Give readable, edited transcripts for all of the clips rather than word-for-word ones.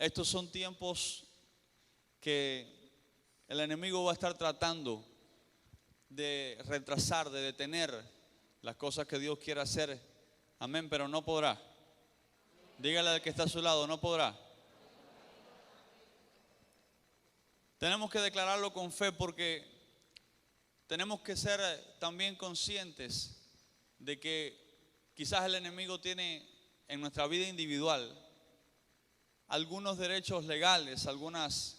estos son tiempos que el enemigo va a estar tratando de retrasar, de detener las cosas que Dios quiere hacer. Amén, pero no podrá. Dígale al que está a su lado, no podrá. Tenemos que declararlo con fe porque tenemos que ser también conscientes de que quizás el enemigo tiene en nuestra vida individual algunos derechos legales, algunas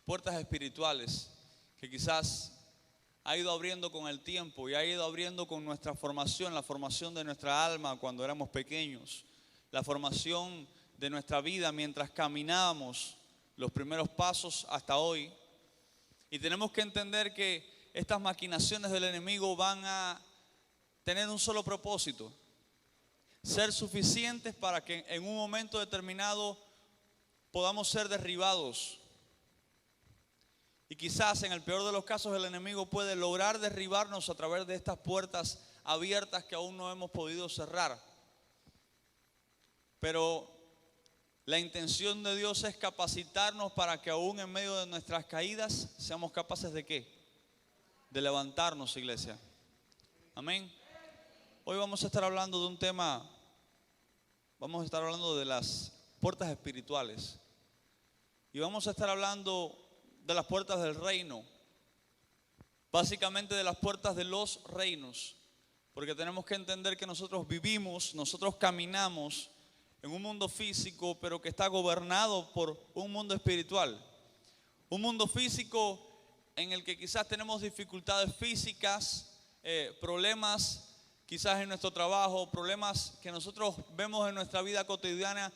puertas espirituales que quizás ha ido abriendo con el tiempo y ha ido abriendo con nuestra formación, la formación de nuestra alma cuando éramos pequeños, la formación de nuestra vida mientras caminábamos los primeros pasos hasta hoy. Y tenemos que entender que estas maquinaciones del enemigo van a tener un solo propósito: ser suficientes para que en un momento determinado podamos ser derribados. Y quizás en el peor de los casos el enemigo puede lograr derribarnos a través de estas puertas abiertas que aún no hemos podido cerrar. Pero la intención de Dios es capacitarnos para que aún en medio de nuestras caídas seamos capaces ¿de qué? De levantarnos, iglesia. Amén. Hoy vamos a estar hablando de un tema, vamos a estar hablando de las puertas espirituales. Y vamos a estar hablando de las puertas del reino, básicamente de las puertas de los reinos, porque tenemos que entender que nosotros vivimos, nosotros caminamos en un mundo físico, pero que está gobernado por un mundo espiritual. Un mundo físico en el que quizás tenemos dificultades físicas, problemas quizás en nuestro trabajo, problemas que nosotros vemos en nuestra vida cotidiana,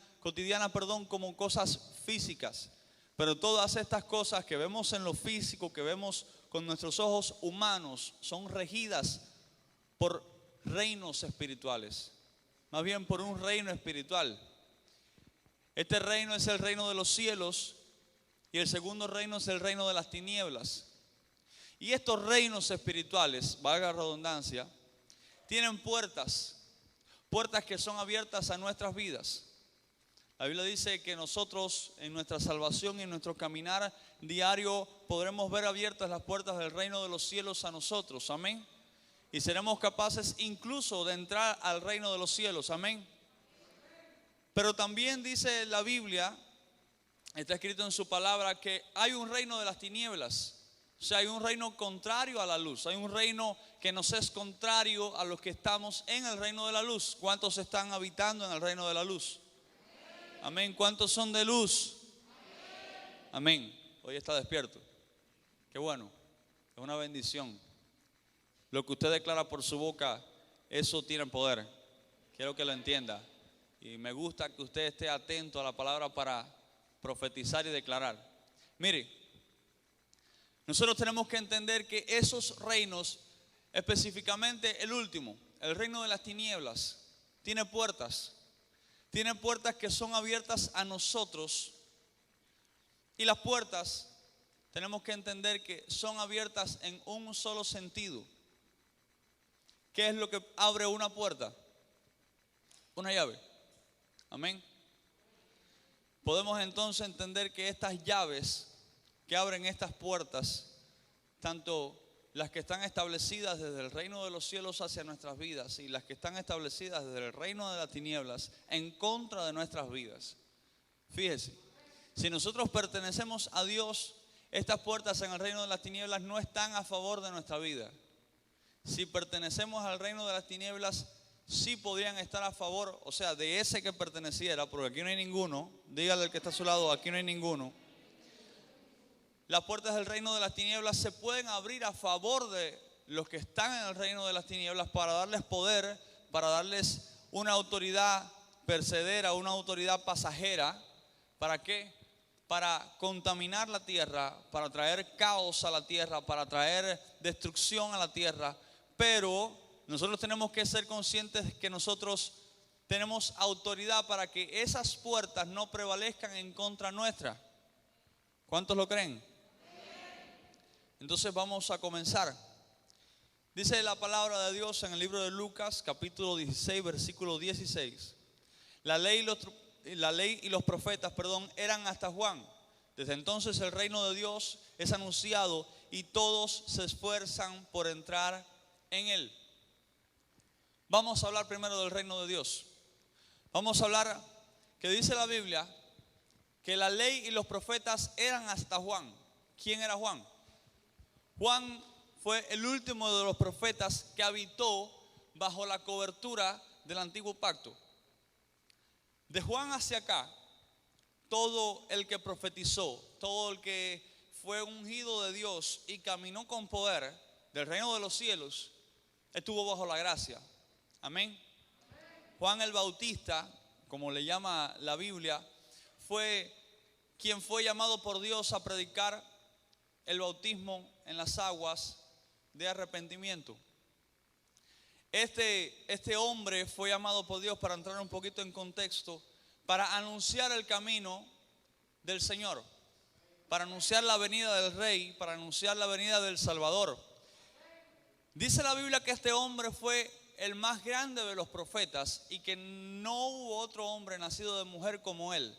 como cosas físicas. Pero todas estas cosas que vemos en lo físico, que vemos con nuestros ojos humanos, son regidas por reinos espirituales. Más bien por un reino espiritual. Este reino es el reino de los cielos y el segundo reino es el reino de las tinieblas. Y estos reinos espirituales, valga la redundancia, tienen puertas que son abiertas a nuestras vidas. La Biblia dice que nosotros en nuestra salvación y en nuestro caminar diario podremos ver abiertas las puertas del reino de los cielos a nosotros, amén. Y seremos capaces incluso de entrar al reino de los cielos, amén. Pero también dice la Biblia, está escrito en su palabra, que hay un reino de las tinieblas. O sea, hay un reino contrario a la luz, hay un reino que nos es contrario a los que estamos en el reino de la luz. ¿Cuántos están habitando en el reino de la luz? Amén. ¿Cuántos son de luz? Amén. Hoy está despierto. Qué bueno. Es una bendición. Lo que usted declara por su boca, eso tiene poder. Quiero que lo entienda. Y me gusta que usted esté atento a la palabra para profetizar y declarar. Mire, nosotros tenemos que entender que esos reinos, específicamente el último, el reino de las tinieblas, tiene puertas. Tiene puertas que son abiertas a nosotros. Y las puertas tenemos que entender que son abiertas en un solo sentido. ¿Qué es lo que abre una puerta? Una llave. Amén. Podemos entonces entender que estas llaves que abren estas puertas, tanto las que están establecidas desde el reino de los cielos hacia nuestras vidas y las que están establecidas desde el reino de las tinieblas en contra de nuestras vidas. Fíjese, si nosotros pertenecemos a Dios, estas puertas en el reino de las tinieblas no están a favor de nuestra vida. Si pertenecemos al reino de las tinieblas, sí podrían estar a favor, o sea, de ese que perteneciera, porque aquí no hay ninguno. Dígale al que está a su lado, aquí no hay ninguno. Las puertas del reino de las tinieblas se pueden abrir a favor de los que están en el reino de las tinieblas para darles poder, para darles una autoridad percedera, una autoridad pasajera. ¿Para qué? Para contaminar la tierra, para traer caos a la tierra, para traer destrucción a la tierra. Pero nosotros tenemos que ser conscientes de que nosotros tenemos autoridad para que esas puertas no prevalezcan en contra nuestra. ¿Cuántos lo creen? Entonces vamos a comenzar. Dice la palabra de Dios en el libro de Lucas, capítulo 16, versículo 16. La ley y los profetas, eran hasta Juan. Desde entonces el reino de Dios es anunciado y todos se esfuerzan por entrar en él. Vamos a hablar primero del reino de Dios. Vamos a hablar que dice la Biblia que la ley y los profetas eran hasta Juan. ¿Quién era Juan? Juan fue el último de los profetas que habitó bajo la cobertura del antiguo pacto. De Juan hacia acá, todo el que profetizó, todo el que fue ungido de Dios y caminó con poder del reino de los cielos, estuvo bajo la gracia. Amén. Juan el Bautista, como le llama la Biblia, fue quien fue llamado por Dios a predicar el bautismo en las aguas de arrepentimiento. Este hombre fue llamado por Dios, para entrar un poquito en contexto, para anunciar el camino del Señor, para anunciar la venida del Rey, para anunciar la venida del Salvador. Dice la Biblia que este hombre fue el más grande de los profetas y que no hubo otro hombre nacido de mujer como él.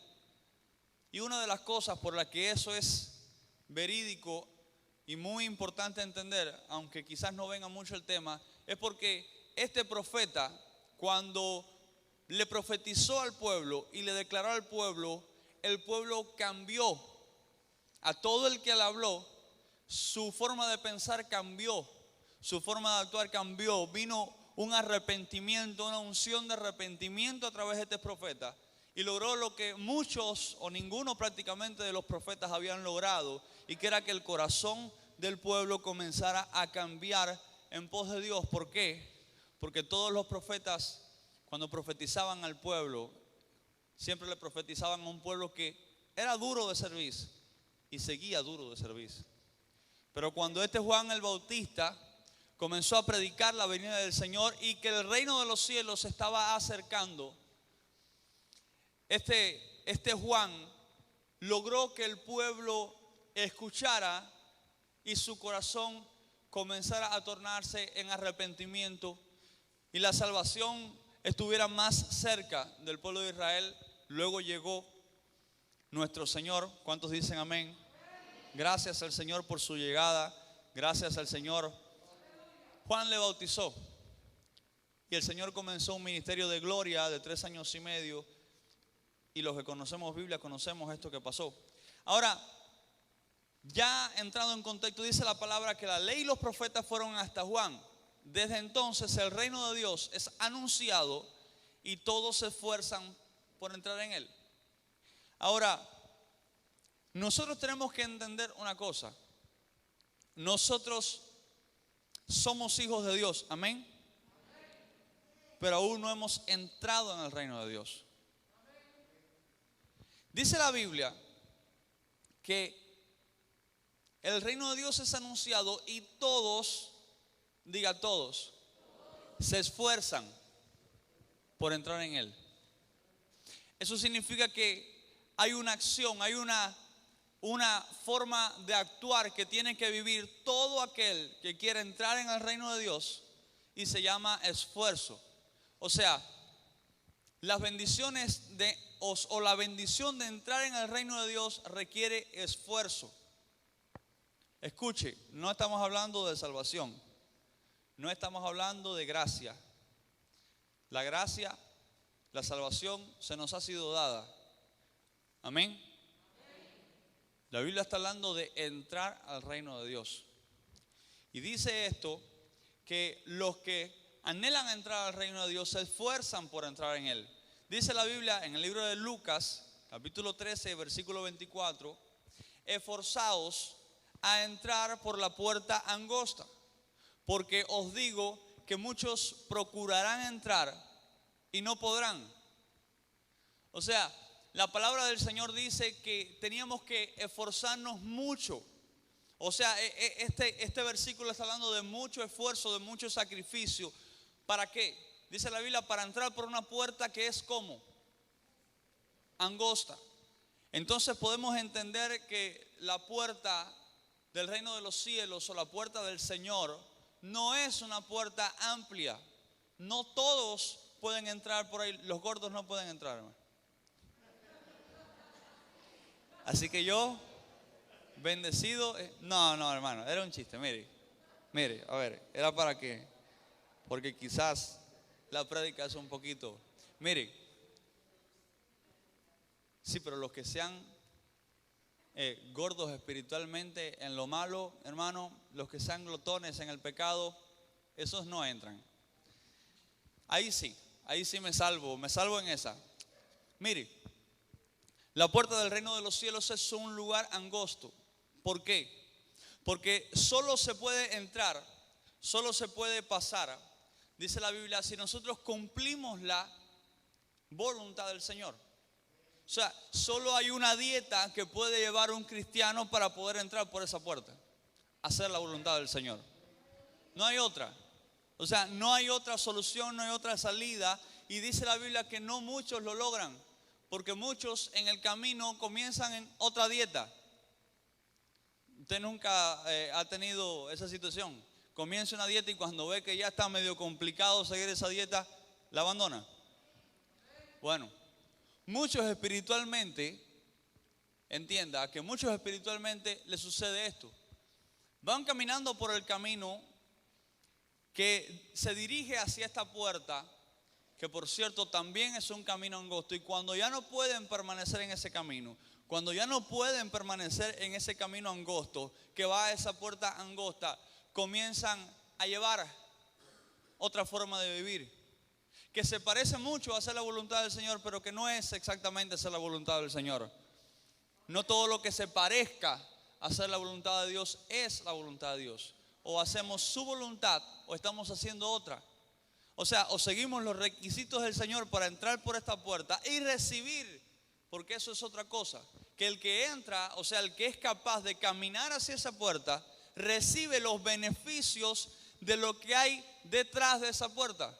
Y una de las cosas por las que eso es verídico y muy importante entender, aunque quizás no venga mucho el tema, es porque este profeta, cuando le profetizó al pueblo y le declaró al pueblo, el pueblo cambió. A todo el que le habló, su forma de pensar cambió, su forma de actuar cambió. Vino un arrepentimiento, una unción de arrepentimiento a través de este profeta, y logró lo que muchos o ninguno prácticamente de los profetas habían logrado, y que era que el corazón del pueblo comenzara a cambiar en pos de Dios. ¿Por qué? Porque todos los profetas, cuando profetizaban al pueblo, siempre le profetizaban a un pueblo que era duro de servir y seguía duro de servir. Pero cuando este Juan el Bautista comenzó a predicar la venida del Señor y que el reino de los cielos se estaba acercando, este Juan logró que el pueblo escuchara y su corazón comenzara a tornarse en arrepentimiento y la salvación estuviera más cerca del pueblo de Israel. Luego llegó nuestro Señor. ¿Cuántos dicen amén? Gracias al Señor por su llegada. Gracias al Señor. Juan le bautizó y el Señor comenzó un ministerio de gloria de 3 años y medio, y los que conocemos Biblia conocemos esto que pasó. Ahora, ya entrando en contexto, dice la palabra que la ley y los profetas fueron hasta Juan. Desde entonces el reino de Dios es anunciado y todos se esfuerzan por entrar en él. Ahora, nosotros tenemos que entender una cosa. Nosotros somos hijos de Dios, amén. Pero aún no hemos entrado en el reino de Dios. Dice la Biblia que el reino de Dios es anunciado y todos, diga todos, se esfuerzan por entrar en él. Eso significa que hay una acción, hay una forma de actuar que tiene que vivir todo aquel que quiere entrar en el reino de Dios, y se llama esfuerzo. O sea, las bendiciones o la bendición de entrar en el reino de Dios requiere esfuerzo. Escuche, no estamos hablando de salvación, no estamos hablando de gracia. La gracia, la salvación se nos ha sido dada. Amén. La Biblia está hablando de entrar al reino de Dios. Y dice esto, que los que anhelan entrar al reino de Dios se esfuerzan por entrar en él. Dice la Biblia en el libro de Lucas, capítulo 13, versículo 24, esforzaos a entrar por la puerta angosta, porque os digo que muchos procurarán entrar y no podrán. O sea, la palabra del Señor dice que teníamos que esforzarnos mucho. O sea, este versículo está hablando de mucho esfuerzo, de mucho sacrificio. ¿Para qué? Dice la Biblia, para entrar por una puerta que es como angosta. Entonces podemos entender que la puerta del reino de los cielos o la puerta del Señor no es una puerta amplia. No todos pueden entrar por ahí. Los gordos no pueden entrar, hermano. Así que yo, bendecido, no, hermano, era un chiste, mire, a ver, era para qué, porque quizás la prédica es un poquito, mire, sí, pero los que sean gordos espiritualmente en lo malo, hermano, los que sean glotones en el pecado, esos no entran. Ahí sí me salvo en esa. Mire, la puerta del reino de los cielos es un lugar angosto. ¿Por qué? Porque solo se puede entrar, solo se puede pasar, dice la Biblia, si nosotros cumplimos la voluntad del Señor. O sea, solo hay una dieta que puede llevar un cristiano para poder entrar por esa puerta: hacer la voluntad del Señor. No hay otra. O sea, no hay otra solución, no hay otra salida. Y dice la Biblia que no muchos lo logran, porque muchos en el camino comienzan en otra dieta. Usted nunca ha tenido esa situación. Comienza una dieta y cuando ve que ya está medio complicado seguir esa dieta, la abandona. Bueno, muchos espiritualmente, entienda que muchos espiritualmente les sucede esto. Van caminando por el camino que se dirige hacia esta puerta, que por cierto también es un camino angosto, y cuando ya no pueden permanecer en ese camino, cuando ya no pueden permanecer en ese camino angosto que va a esa puerta angosta, comienzan a llevar otra forma de vivir, que se parece mucho a hacer la voluntad del Señor, pero que no es exactamente hacer la voluntad del Señor. No todo lo que se parezca a hacer la voluntad de Dios es la voluntad de Dios. O hacemos su voluntad o estamos haciendo otra. O sea, o seguimos los requisitos del Señor para entrar por esta puerta y recibir, porque eso es otra cosa, que el que entra, o sea, el que es capaz de caminar hacia esa puerta, recibe los beneficios de lo que hay detrás de esa puerta.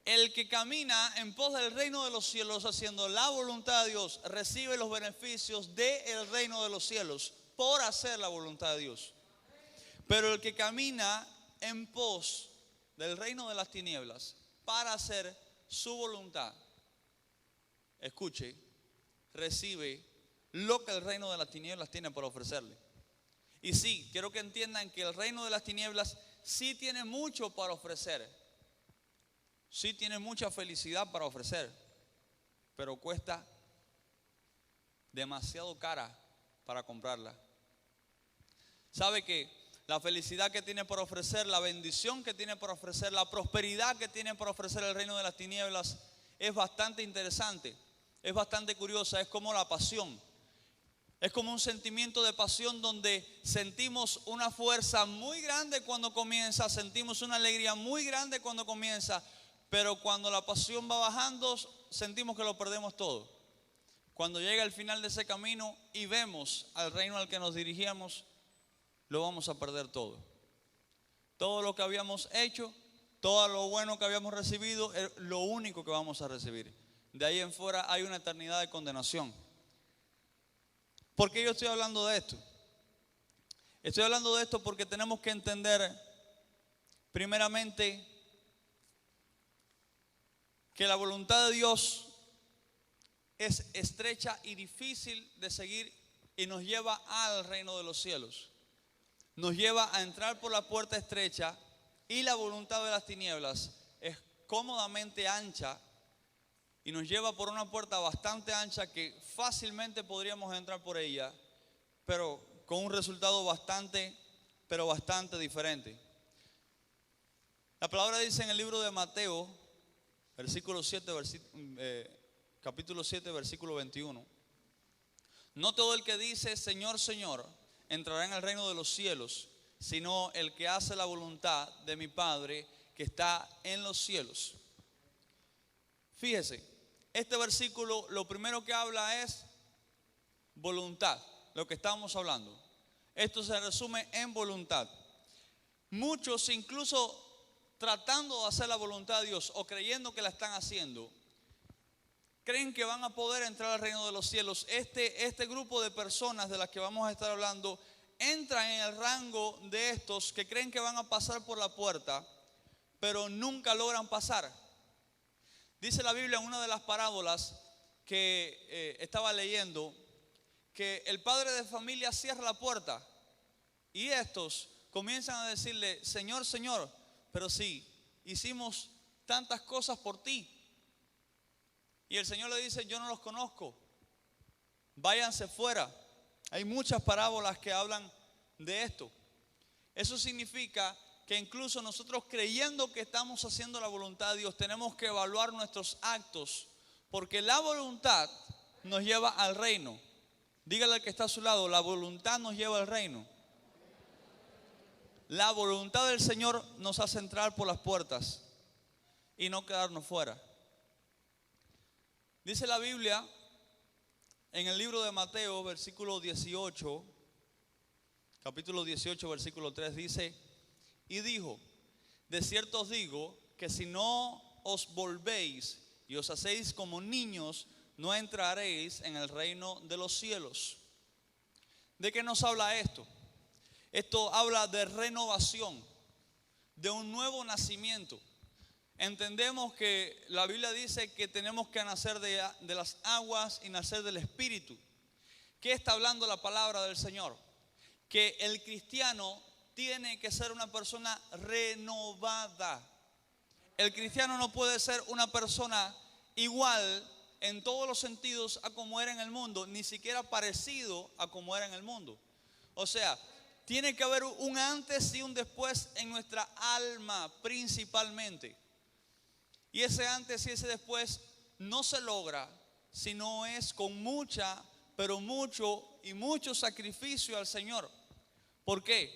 El que camina en pos del reino de los cielos haciendo la voluntad de Dios, recibe los beneficios del reino de los cielos por hacer la voluntad de Dios. Pero el que camina en pos del reino de las tinieblas para hacer su voluntad, escuche, recibe lo que el reino de las tinieblas tiene para ofrecerle. Y sí, quiero que entiendan que el reino de las tinieblas sí tiene mucho para ofrecer, sí tiene mucha felicidad para ofrecer, pero cuesta demasiado cara para comprarla. ¿Sabe que la felicidad que tiene por ofrecer, la bendición que tiene por ofrecer, la prosperidad que tiene por ofrecer el reino de las tinieblas es bastante interesante, es bastante curiosa? Es como la pasión. Es como un sentimiento de pasión donde sentimos una fuerza muy grande cuando comienza, sentimos una alegría muy grande cuando comienza, pero cuando la pasión va bajando, sentimos que lo perdemos todo. Cuando llega el final de ese camino y vemos al reino al que nos dirigíamos, lo vamos a perder todo. Todo lo que habíamos hecho, todo lo bueno que habíamos recibido, es lo único que vamos a recibir. De ahí en fuera hay una eternidad de condenación. ¿Por qué yo estoy hablando de esto? Estoy hablando de esto porque tenemos que entender, primeramente, que la voluntad de Dios es estrecha y difícil de seguir y nos lleva al reino de los cielos. Nos lleva a entrar por la puerta estrecha, y la voluntad de las tinieblas es cómodamente ancha y nos lleva por una puerta bastante ancha que fácilmente podríamos entrar por ella, pero con un resultado bastante diferente. La palabra dice en el libro de Mateo, capítulo 7, versículo 21. No todo el que dice Señor, Señor entrará en el reino de los cielos, sino el que hace la voluntad de mi Padre que está en los cielos. Fíjese, este versículo lo primero que habla es voluntad, lo que estamos hablando. Esto se resume en voluntad. Muchos, incluso tratando de hacer la voluntad de Dios o creyendo que la están haciendo, creen que van a poder entrar al reino de los cielos. Este grupo de personas de las que vamos a estar hablando entran en el rango de estos que creen que van a pasar por la puerta, pero nunca logran pasar. Dice la Biblia en una de las parábolas que estaba leyendo, que el padre de familia cierra la puerta y estos comienzan a decirle, Señor, Señor, pero sí, hicimos tantas cosas por ti. Y el Señor le dice, yo no los conozco, váyanse fuera. Hay muchas parábolas que hablan de esto. Eso significa que incluso nosotros, creyendo que estamos haciendo la voluntad de Dios, tenemos que evaluar nuestros actos, porque la voluntad nos lleva al reino. Dígale al que está a su lado, la voluntad nos lleva al reino. La voluntad del Señor nos hace entrar por las puertas y no quedarnos fuera. Dice la Biblia en el libro de Mateo, versículo 18, capítulo 18, versículo 3, dice, y dijo, de cierto os digo que si no os volvéis y os hacéis como niños, no entraréis en el reino de los cielos. ¿De qué nos habla esto? Esto habla de renovación, de un nuevo nacimiento. Entendemos que la Biblia dice que tenemos que nacer de las aguas y nacer del Espíritu. ¿Qué está hablando la palabra del Señor? Que el cristiano tiene que ser una persona renovada. El cristiano no puede ser una persona igual en todos los sentidos a como era en el mundo, ni siquiera parecido a como era en el mundo. O sea, tiene que haber un antes y un después en nuestra alma principalmente. Y ese antes y ese después no se logra si no es con mucha, pero mucho sacrificio al Señor. ¿Por qué?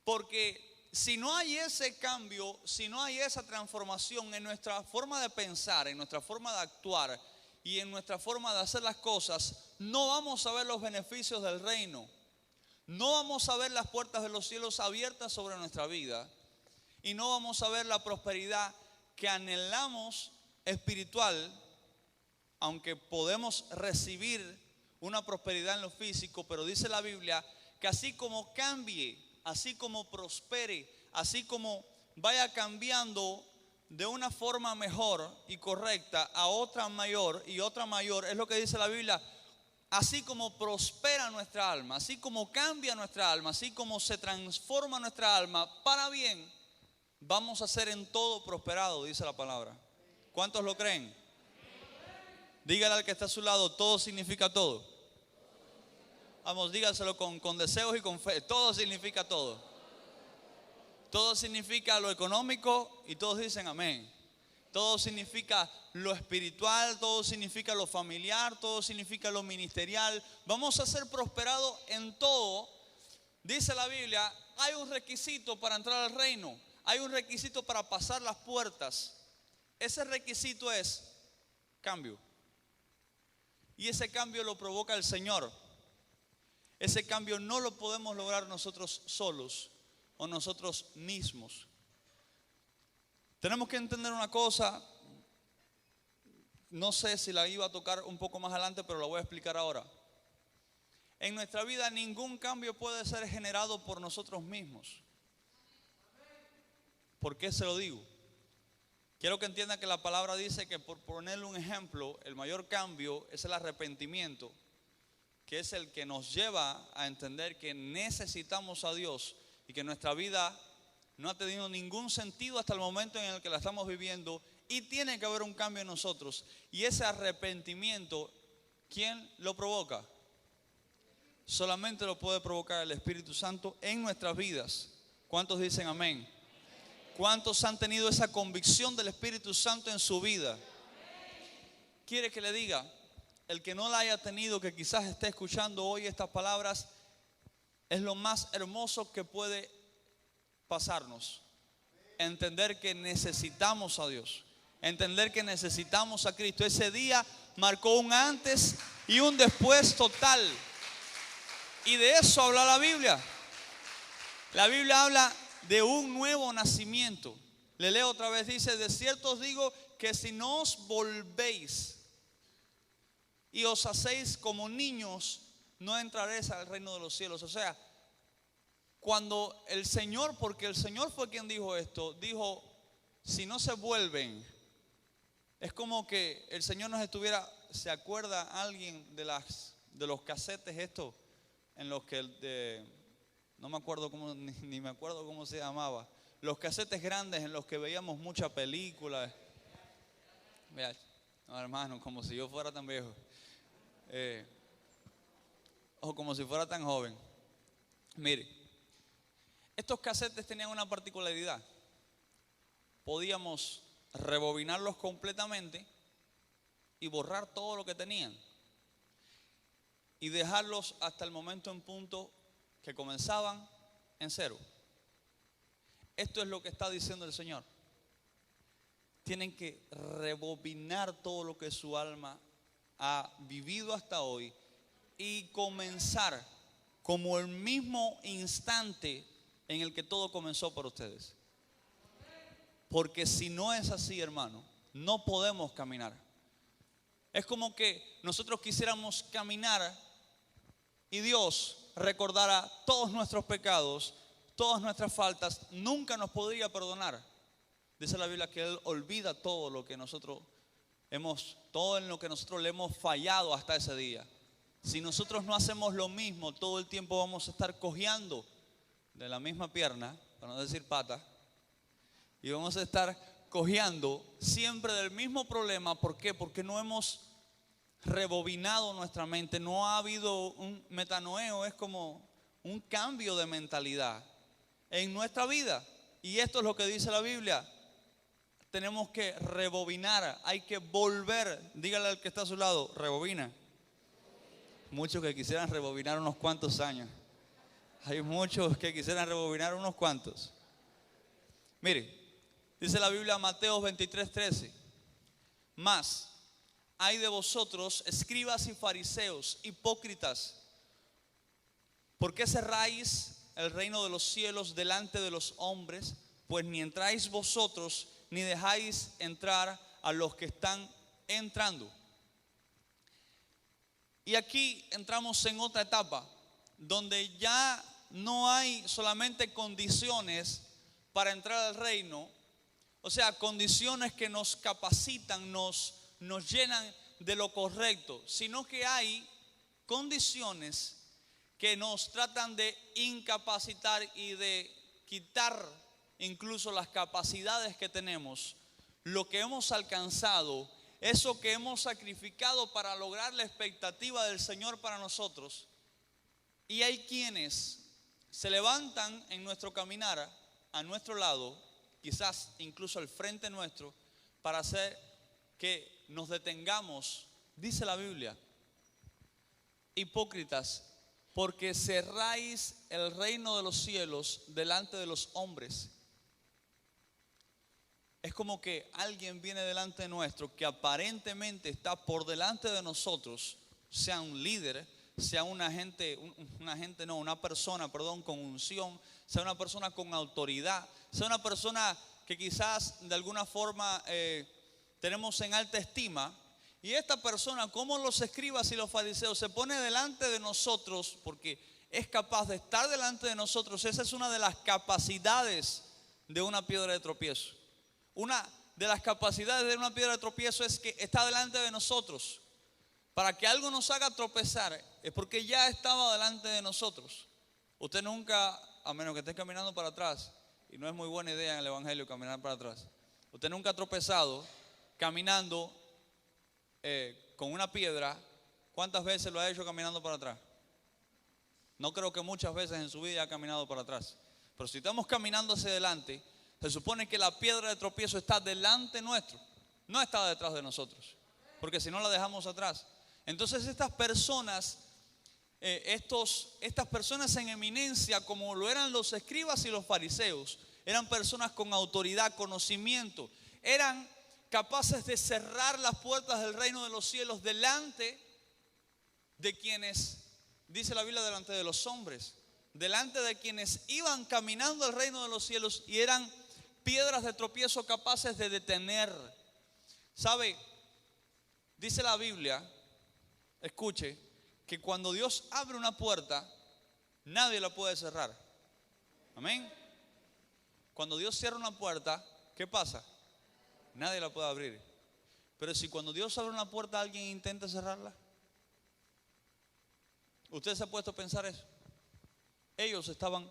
Porque si no hay ese cambio, si no hay esa transformación en nuestra forma de pensar, en nuestra forma de actuar y en nuestra forma de hacer las cosas, no vamos a ver los beneficios del reino. No vamos a ver las puertas de los cielos abiertas sobre nuestra vida y no vamos a ver la prosperidad que anhelamos espiritual, aunque podemos recibir una prosperidad en lo físico, pero dice la Biblia que así como cambie, así como prospere, así como vaya cambiando de una forma mejor y correcta a otra mayor y otra mayor, es lo que dice la Biblia. Así como prospera nuestra alma, así como cambia nuestra alma, así como se transforma nuestra alma para bien, vamos a ser en todo prosperados, dice la palabra. ¿Cuántos lo creen? Dígale al que está a su lado, todo significa todo. Vamos, dígaselo con deseos y con fe. Todo significa todo. Todo significa lo económico y todos dicen amén. Todo significa lo espiritual, todo significa lo familiar, todo significa lo ministerial. Vamos a ser prosperados en todo. Dice la Biblia, hay un requisito para entrar al reino. Hay un requisito para pasar las puertas. Ese requisito es cambio. Y ese cambio lo provoca el Señor. Ese cambio no lo podemos lograr nosotros solos o nosotros mismos. Tenemos que entender una cosa, no sé si la iba a tocar un poco más adelante, pero la voy a explicar ahora. En nuestra vida ningún cambio puede ser generado por nosotros mismos. ¿Por qué se lo digo? Quiero que entiendan que la palabra dice que, por ponerle un ejemplo, el mayor cambio es el arrepentimiento, que es el que nos lleva a entender que necesitamos a Dios y que nuestra vida no ha tenido ningún sentido hasta el momento en el que la estamos viviendo y tiene que haber un cambio en nosotros. Y ese arrepentimiento, ¿quién lo provoca? Solamente lo puede provocar el Espíritu Santo en nuestras vidas. ¿Cuántos dicen amén? ¿Cuántos han tenido esa convicción del Espíritu Santo en su vida? ¿Quiere que le diga? El que no la haya tenido, que quizás esté escuchando hoy estas palabras, es lo más hermoso que puede pasarnos. Entender que necesitamos a Dios, entender que necesitamos a Cristo. Ese día marcó un antes y un después total, y de eso habla la Biblia. La Biblia habla de un nuevo nacimiento. Le leo otra vez, dice, de cierto os digo que si no os volvéis y os hacéis como niños, no entraréis al reino de los cielos. O sea, cuando el Señor, porque el Señor fue quien dijo esto, dijo, si no se vuelven, es como que el Señor nos estuviera, ¿se acuerda alguien de de los casetes estos en los que no me acuerdo cómo, ni me acuerdo cómo se llamaba. Los casetes grandes en los que veíamos muchas películas. Mira, no, hermano, como si yo fuera tan viejo. O como si fuera tan joven. Mire, estos casetes tenían una particularidad. Podíamos rebobinarlos completamente y borrar todo lo que tenían y dejarlos hasta el momento en punto que comenzaban en cero. Esto es lo que está diciendo el Señor. Tienen que rebobinar todo lo que su alma ha vivido hasta hoy y comenzar como el mismo instante en el que todo comenzó por ustedes. Porque si no es así, hermano, no podemos caminar. Es como que nosotros quisiéramos caminar y Dios recordara todos nuestros pecados, todas nuestras faltas, nunca nos podría perdonar. Dice la Biblia que Él olvida todo lo que nosotros todo en lo que nosotros le hemos fallado hasta ese día. Si nosotros no hacemos lo mismo, todo el tiempo vamos a estar cojeando de la misma pierna, para no decir pata, y vamos a estar cojeando siempre del mismo problema. ¿Por qué? Porque no hemos rebobinado nuestra mente, no ha habido un metanoeo, es como un cambio de mentalidad en nuestra vida. Y esto es lo que dice la Biblia. Tenemos que rebobinar, hay que volver. Dígale al que está a su lado, rebobina. Muchos que quisieran rebobinar unos cuantos años. Hay muchos que quisieran rebobinar unos cuantos. Mire, dice la Biblia, Mateo 23:13. Mas hay de vosotros, escribas y fariseos, hipócritas, ¿por qué cerráis el reino de los cielos delante de los hombres? Pues ni entráis vosotros, ni dejáis entrar a los que están entrando. Y aquí entramos en otra etapa, donde ya no hay solamente condiciones para entrar al reino, o sea, condiciones que nos capacitan, nos llenan de lo correcto, sino que hay condiciones que nos tratan de incapacitar y de quitar incluso las capacidades que tenemos, lo que hemos alcanzado, eso que hemos sacrificado para lograr la expectativa del Señor para nosotros. Y hay quienes se levantan en nuestro caminar a nuestro lado, quizás incluso al frente nuestro, para hacer que nos detengamos. Dice la Biblia, hipócritas, porque cerráis el reino de los cielos delante de los hombres. Es como que alguien viene delante nuestro que aparentemente está por delante de nosotros, sea un líder, sea una persona con unción, sea una persona con autoridad, sea una persona que quizás de alguna forma tenemos en alta estima. Y esta persona, como los escribas y los fariseos, se pone delante de nosotros porque es capaz de estar delante de nosotros. Esa es una de las capacidades de una piedra de tropiezo. Una de las capacidades de una piedra de tropiezo es que está delante de nosotros. Para que algo nos haga tropezar es porque ya estaba delante de nosotros. Usted nunca, a menos que esté caminando para atrás, y no es muy buena idea en el evangelio caminar para atrás, usted nunca ha tropezado caminando con una piedra. ¿Cuántas veces lo ha hecho caminando para atrás? No creo que muchas veces en su vida ha caminado para atrás. Pero si estamos caminando hacia adelante, se supone que la piedra de tropiezo está delante nuestro, no está detrás de nosotros, porque si no la dejamos atrás. Entonces estas personas en eminencia, como lo eran los escribas y los fariseos, eran personas con autoridad, conocimiento, eran capaces de cerrar las puertas del reino de los cielos delante de quienes, dice la Biblia, delante de los hombres, delante de quienes iban caminando al reino de los cielos, y eran piedras de tropiezo capaces de detener. ¿Sabe? Dice la Biblia, escuche, que cuando Dios abre una puerta, nadie la puede cerrar. Amén. Cuando Dios cierra una puerta, ¿qué pasa? Nadie la puede abrir. Pero si cuando Dios abre una puerta, alguien intenta cerrarla, ¿Usted se ha puesto a pensar eso? Ellos estaban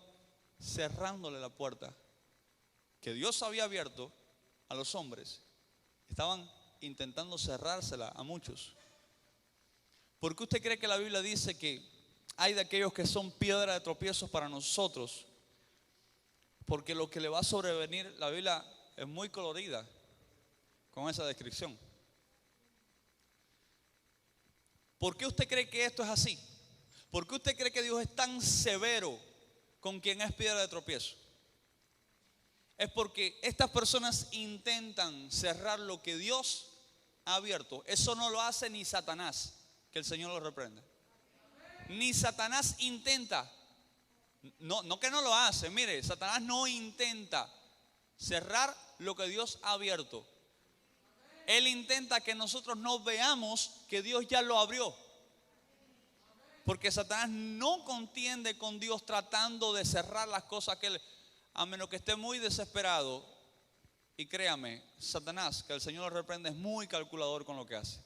cerrándole la puerta que Dios había abierto a los hombres. Estaban intentando cerrársela a muchos. ¿Por qué usted cree que la Biblia dice que hay de aquellos que son piedra de tropiezos para nosotros? Porque lo que le va a sobrevenir, la Biblia es muy colorida con esa descripción. ¿Por qué usted cree que esto es así? ¿Por qué usted cree que Dios es tan severo con quien es piedra de tropiezo? Es porque estas personas intentan cerrar lo que Dios ha abierto. Eso no lo hace ni Satanás, que el Señor lo reprenda. Ni Satanás intenta. No que no lo hace. Mire, Satanás no intenta cerrar lo que Dios ha abierto. Él intenta que nosotros no veamos que Dios ya lo abrió. Porque Satanás no contiende con Dios tratando de cerrar las cosas que él, a menos que esté muy desesperado. Y créame, Satanás, que el Señor lo reprende, es muy calculador con lo que hace.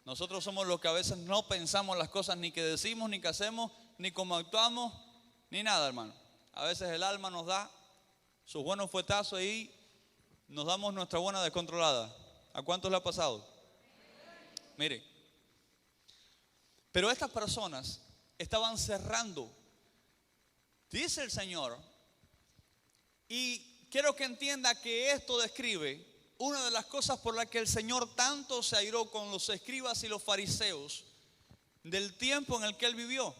Nosotros somos los que a veces no pensamos las cosas ni que decimos, ni que hacemos, ni cómo actuamos, ni nada, hermano. A veces el alma nos da sus buenos fuetazos y nos damos nuestra buena descontrolada. ¿A cuántos le ha pasado? Mire, pero estas personas estaban cerrando, dice el Señor, y quiero que entienda que esto describe una de las cosas por las que el Señor tanto se airó con los escribas y los fariseos del tiempo en el que Él vivió.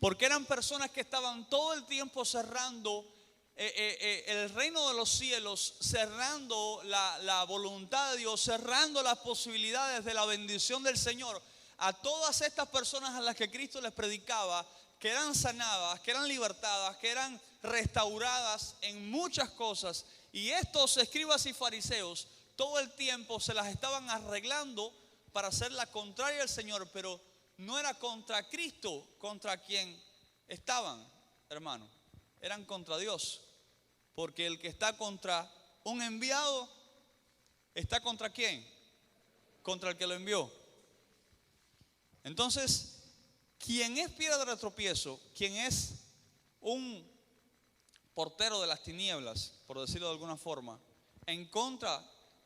Porque eran personas que estaban todo el tiempo cerrando el reino de los cielos, cerrando la voluntad de Dios, cerrando las posibilidades de la bendición del Señor a todas estas personas a las que Cristo les predicaba, que eran sanadas, que eran libertadas, que eran restauradas en muchas cosas. Y estos escribas y fariseos todo el tiempo se las estaban arreglando para hacer la contraria al Señor, pero no era contra Cristo contra quien estaban, hermano, eran contra Dios. Porque el que está contra un enviado, ¿está contra quién? Contra el que lo envió. Entonces, quien es piedra de tropiezo, quien es un portero de las tinieblas, por decirlo de alguna forma, en contra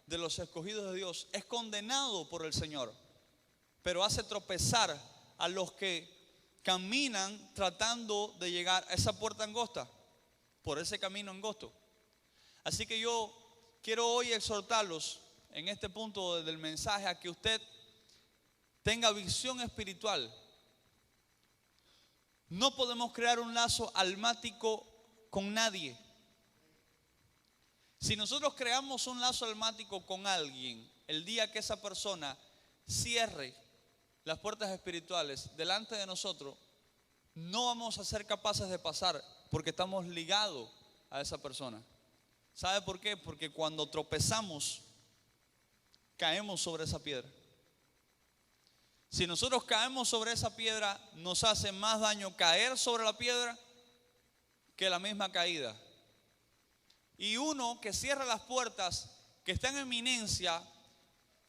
de los escogidos de Dios, es condenado por el Señor, pero hace tropezar a los que caminan tratando de llegar a esa puerta angosta, por ese camino angosto. Así que yo quiero hoy exhortarlos en este punto del mensaje a que usted tenga visión espiritual. No podemos crear un lazo almático con nadie. Si nosotros creamos un lazo almático con alguien, el día que esa persona cierre las puertas espirituales delante de nosotros, no vamos a ser capaces de pasar porque estamos ligados a esa persona. ¿Sabe por qué? Porque cuando tropezamos, caemos sobre esa piedra. Si nosotros caemos sobre esa piedra, nos hace más daño caer sobre la piedra que la misma caída. Y uno que cierra las puertas, que está en eminencia,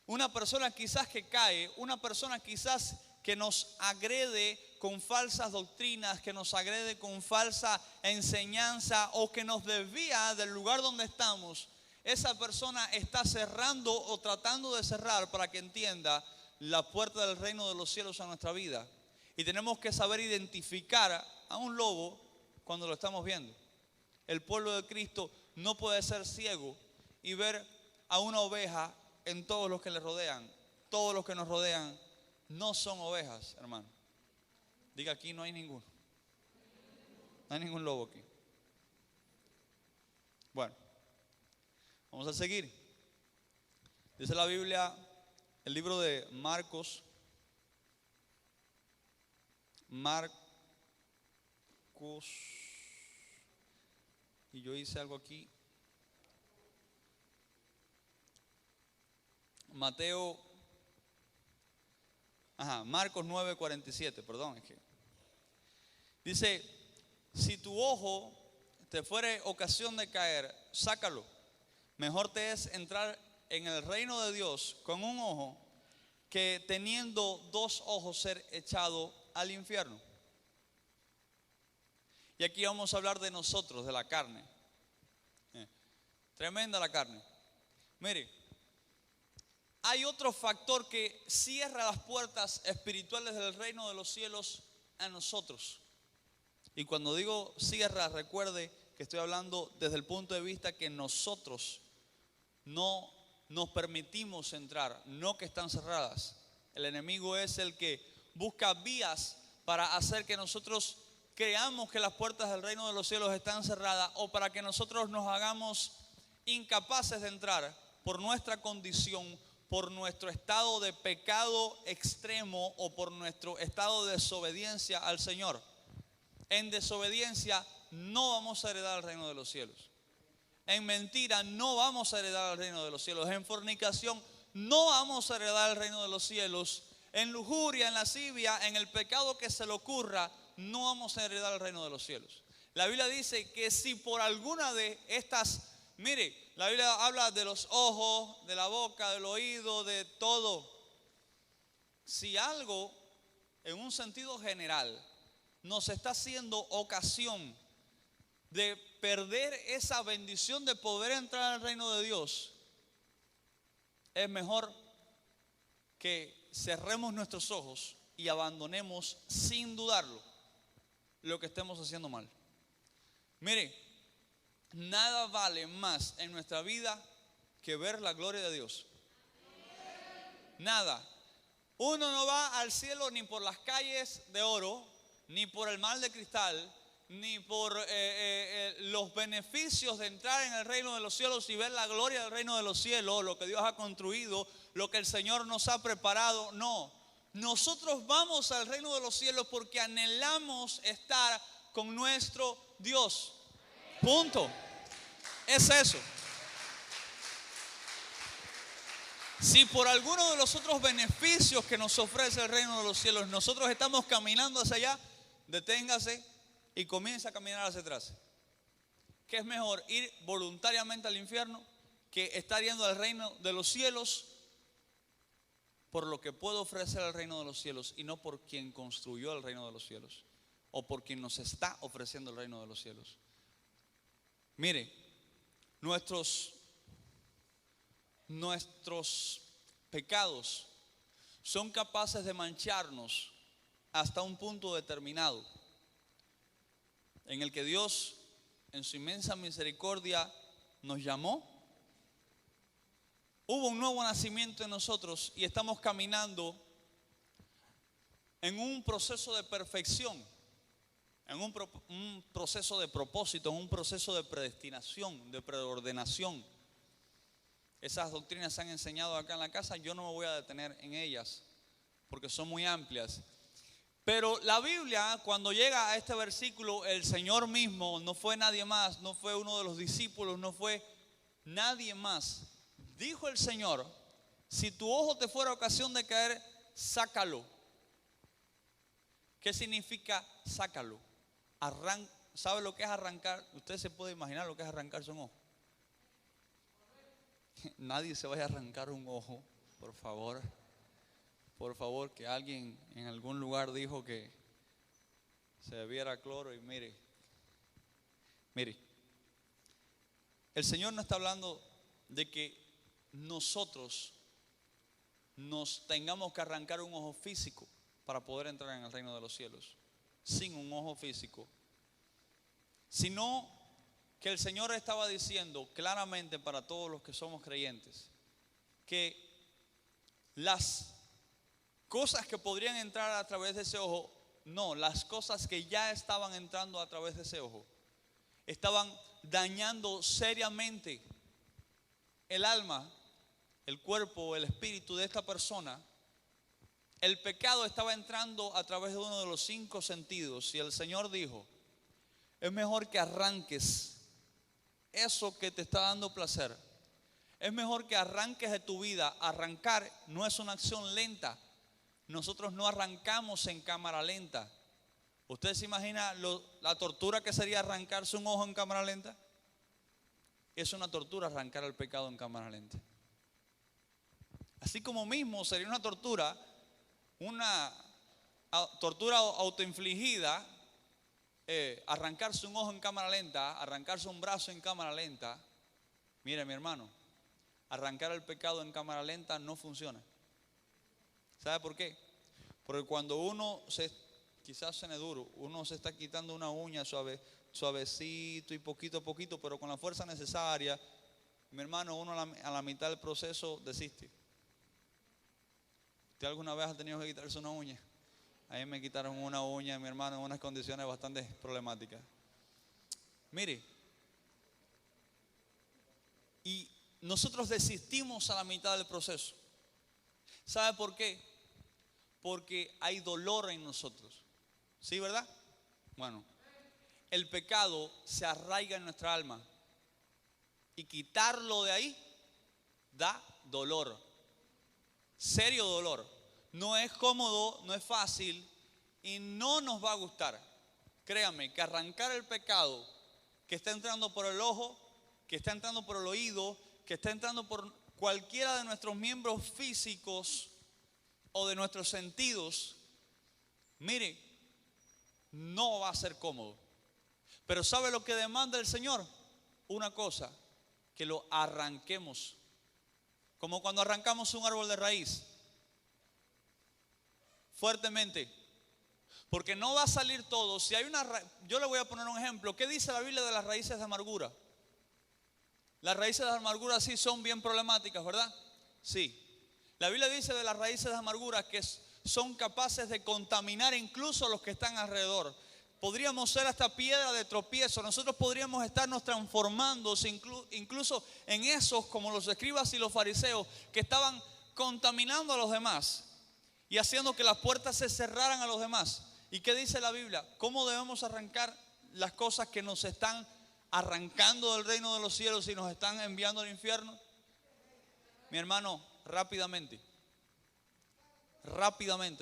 una persona quizás que cae, una persona quizás que nos agrede con falsas doctrinas, que nos agrede con falsa enseñanza o que nos desvía del lugar donde estamos, esa persona está cerrando o tratando de cerrar, para que entienda, la puerta del reino de los cielos a nuestra vida. Y tenemos que saber identificar a un lobo cuando lo estamos viendo. El pueblo de Cristo no puede ser ciego y ver a una oveja en todos los que le rodean. Todos los que nos rodean no son ovejas, hermano. Diga, aquí no hay ninguno. No hay ningún lobo aquí. Bueno, vamos a seguir. Dice la Biblia, el libro de Marcos, y yo hice algo aquí. Marcos 9:47, perdón, es que dice: si tu ojo te fuere ocasión de caer, sácalo. Mejor te es entrar en el reino de Dios con un ojo que teniendo dos ojos ser echado al infierno. Y aquí vamos a hablar de nosotros, de la carne. Tremenda la carne. Mire, hay otro factor que cierra las puertas espirituales del reino de los cielos a nosotros. Y cuando digo cierra, recuerde que estoy hablando desde el punto de vista que nosotros no nos permitimos entrar, no que están cerradas. El enemigo es el que busca vías para hacer que nosotros creamos que las puertas del reino de los cielos están cerradas, o para que nosotros nos hagamos incapaces de entrar por nuestra condición, por nuestro estado de pecado extremo o por nuestro estado de desobediencia al Señor. En desobediencia no vamos a heredar el reino de los cielos. En mentira no vamos a heredar el reino de los cielos. En fornicación no vamos a heredar el reino de los cielos. En lujuria, en lascivia, en el pecado que se le ocurra, no vamos a heredar el reino de los cielos. La Biblia dice que si por alguna de estas, mire, la Biblia habla de los ojos, de la boca, del oído, de todo. Si algo, en un sentido general, nos está haciendo ocasión de perder esa bendición de poder entrar al reino de Dios, es mejor que cerremos nuestros ojos y abandonemos sin dudarlo lo que estemos haciendo mal. Mire, nada vale más en nuestra vida que ver la gloria de Dios. Nada. Uno no va al cielo ni por las calles de oro, ni por el mar de cristal, ni por los beneficios de entrar en el reino de los cielos y ver la gloria del reino de los cielos, lo que Dios ha construido, lo que el Señor nos ha preparado. No, nosotros vamos al reino de los cielos porque anhelamos estar con nuestro Dios. Punto. Es eso. Si por alguno de los otros beneficios que nos ofrece el reino de los cielos nosotros estamos caminando hacia allá, deténgase y comience a caminar hacia atrás. ¿Qué es mejor? Ir voluntariamente al infierno que estar yendo al reino de los cielos por lo que puede ofrecer el reino de los cielos y no por quien construyó el reino de los cielos o por quien nos está ofreciendo el reino de los cielos. Mire, nuestros pecados son capaces de mancharnos hasta un punto determinado en el que Dios en su inmensa misericordia nos llamó. Hubo un nuevo nacimiento en nosotros y estamos caminando en un proceso de perfección, en un proceso de propósito, en un proceso de predestinación, de preordenación. Esas doctrinas se han enseñado acá en la casa, yo no me voy a detener en ellas porque son muy amplias. Pero la Biblia, cuando llega a este versículo, el Señor mismo, no fue nadie más, no fue uno de los discípulos, no fue nadie más. Dijo el Señor, si tu ojo te fuera ocasión de caer, sácalo. ¿Qué significa sácalo? ¿Sabe lo que es arrancar? Usted se puede imaginar lo que es arrancarse un ojo. Nadie se vaya a arrancar un ojo, por favor. Por favor, que alguien en algún lugar dijo que se bebiera cloro y mire, el Señor no está hablando de que nosotros nos tengamos que arrancar un ojo físico para poder entrar en el reino de los cielos, sin un ojo físico, sino que el Señor estaba diciendo claramente para todos los que somos creyentes que las cosas que podrían entrar a través de ese ojo, no, las cosas que ya estaban entrando a través de ese ojo estaban dañando seriamente el alma, el cuerpo, el espíritu de esta persona. El pecado estaba entrando a través de uno de los 5 sentidos y el Señor dijo, es mejor que arranques eso que te está dando placer. Es mejor que arranques de tu vida. Arrancar no es una acción lenta. Nosotros no arrancamos en cámara lenta. ¿Usted se imagina la tortura que sería arrancarse un ojo en cámara lenta? Es una tortura arrancar el pecado en cámara lenta. Así como mismo sería una tortura autoinfligida, arrancarse un ojo en cámara lenta, arrancarse un brazo en cámara lenta. Mire, mi hermano, arrancar el pecado en cámara lenta no funciona. ¿Sabe por qué? Porque cuando quizás suene duro, uno se está quitando una uña suavecito y poquito a poquito, pero con la fuerza necesaria, mi hermano, uno a la mitad del proceso desiste. ¿Usted alguna vez ha tenido que quitarse una uña? A mí me quitaron una uña, mi hermano, en unas condiciones bastante problemáticas. Mire, y nosotros desistimos a la mitad del proceso. ¿Sabe por qué? Porque hay dolor en nosotros. ¿Sí, verdad? Bueno, el pecado se arraiga en nuestra alma y quitarlo de ahí da dolor, serio dolor. No es cómodo, no es fácil y no nos va a gustar. Créame que arrancar el pecado que está entrando por el ojo, que está entrando por el oído, que está entrando por cualquiera de nuestros miembros físicos o de nuestros sentidos, mire, no va a ser cómodo. Pero ¿sabe lo que demanda el Señor? Una cosa, que lo arranquemos. Como cuando arrancamos un árbol de raíz. Fuertemente. Porque no va a salir todo. Si hay yo le voy a poner un ejemplo. ¿Qué dice la Biblia de las raíces de amargura? Las raíces de amargura sí son bien problemáticas, ¿verdad? Sí. La Biblia dice de las raíces de amargura que son capaces de contaminar incluso a los que están alrededor. Podríamos ser hasta piedra de tropiezo. Nosotros podríamos estarnos transformando incluso en esos, como los escribas y los fariseos, que estaban contaminando a los demás y haciendo que las puertas se cerraran a los demás. ¿Y qué dice la Biblia? ¿Cómo debemos arrancar las cosas que nos están arrancando del reino de los cielos y nos están enviando al infierno? Mi hermano, rápidamente,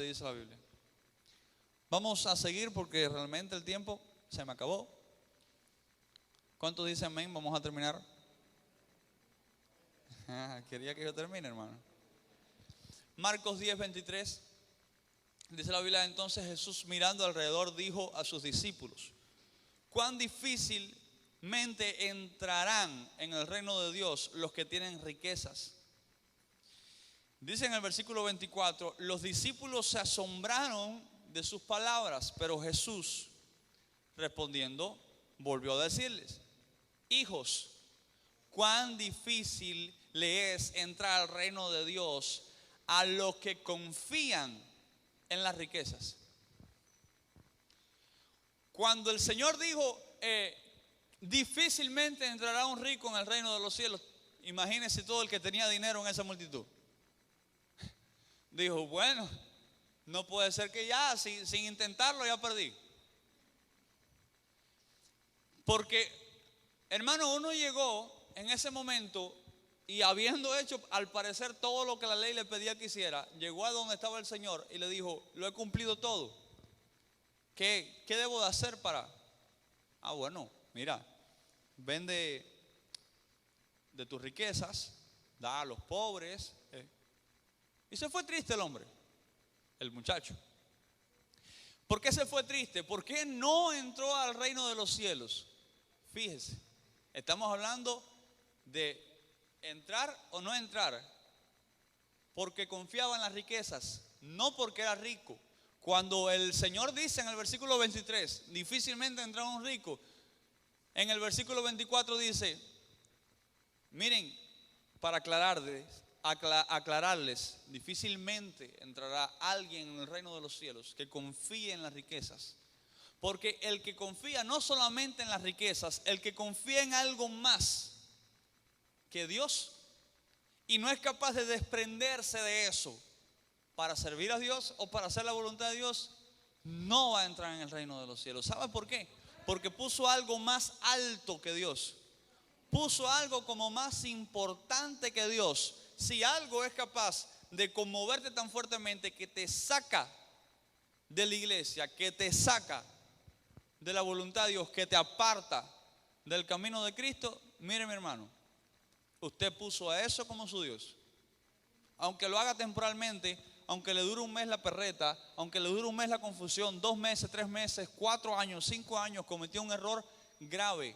dice la Biblia. Vamos a seguir porque realmente el tiempo se me acabó. ¿Cuántos dicen amén? Vamos a terminar. Quería que yo termine, hermano. Marcos 10:23. Dice la Biblia: entonces Jesús, mirando alrededor, dijo a sus discípulos: cuán difícilmente entrarán en el reino de Dios los que tienen riquezas. Dice en el versículo 24: los discípulos se asombraron de sus palabras, pero Jesús, respondiendo, volvió a decirles: hijos, cuán difícil le es entrar al reino de Dios a los que confían en las riquezas. Cuando el Señor dijo difícilmente entrará un rico en el reino de los cielos, imagínense todo el que tenía dinero en esa multitud. Dijo, bueno, no puede ser que ya sin intentarlo ya perdí. Porque, hermano, uno llegó en ese momento y habiendo hecho al parecer todo lo que la ley le pedía que hiciera, llegó a donde estaba el Señor y le dijo: lo he cumplido todo. ¿Qué debo de hacer para? Bueno, mira, vende de tus riquezas, da a los pobres. Y se fue triste el hombre, el muchacho. ¿Por qué se fue triste? ¿Por qué no entró al reino de los cielos? Fíjese, estamos hablando de entrar o no entrar porque confiaba en las riquezas, no porque era rico. Cuando el Señor dice en el versículo 23, difícilmente entrará un rico, en el versículo 24 dice, miren, para aclararles, difícilmente entrará alguien en el reino de los cielos que confíe en las riquezas. Porque el que confía no solamente en las riquezas, el que confía en algo más que Dios y no es capaz de desprenderse de eso para servir a Dios o para hacer la voluntad de Dios, no va a entrar en el reino de los cielos. ¿Sabe por qué? Porque puso algo más alto que Dios. Puso algo como más importante que Dios. Si algo es capaz de conmoverte tan fuertemente que te saca de la iglesia, que te saca de la voluntad de Dios, que te aparta del camino de Cristo, mire mi hermano, usted puso a eso como su Dios. Aunque lo haga temporalmente, aunque le dure un mes la perreta, aunque le dure un mes la confusión, 2 meses, 3 meses, 4 años, 5 años, cometió un error grave.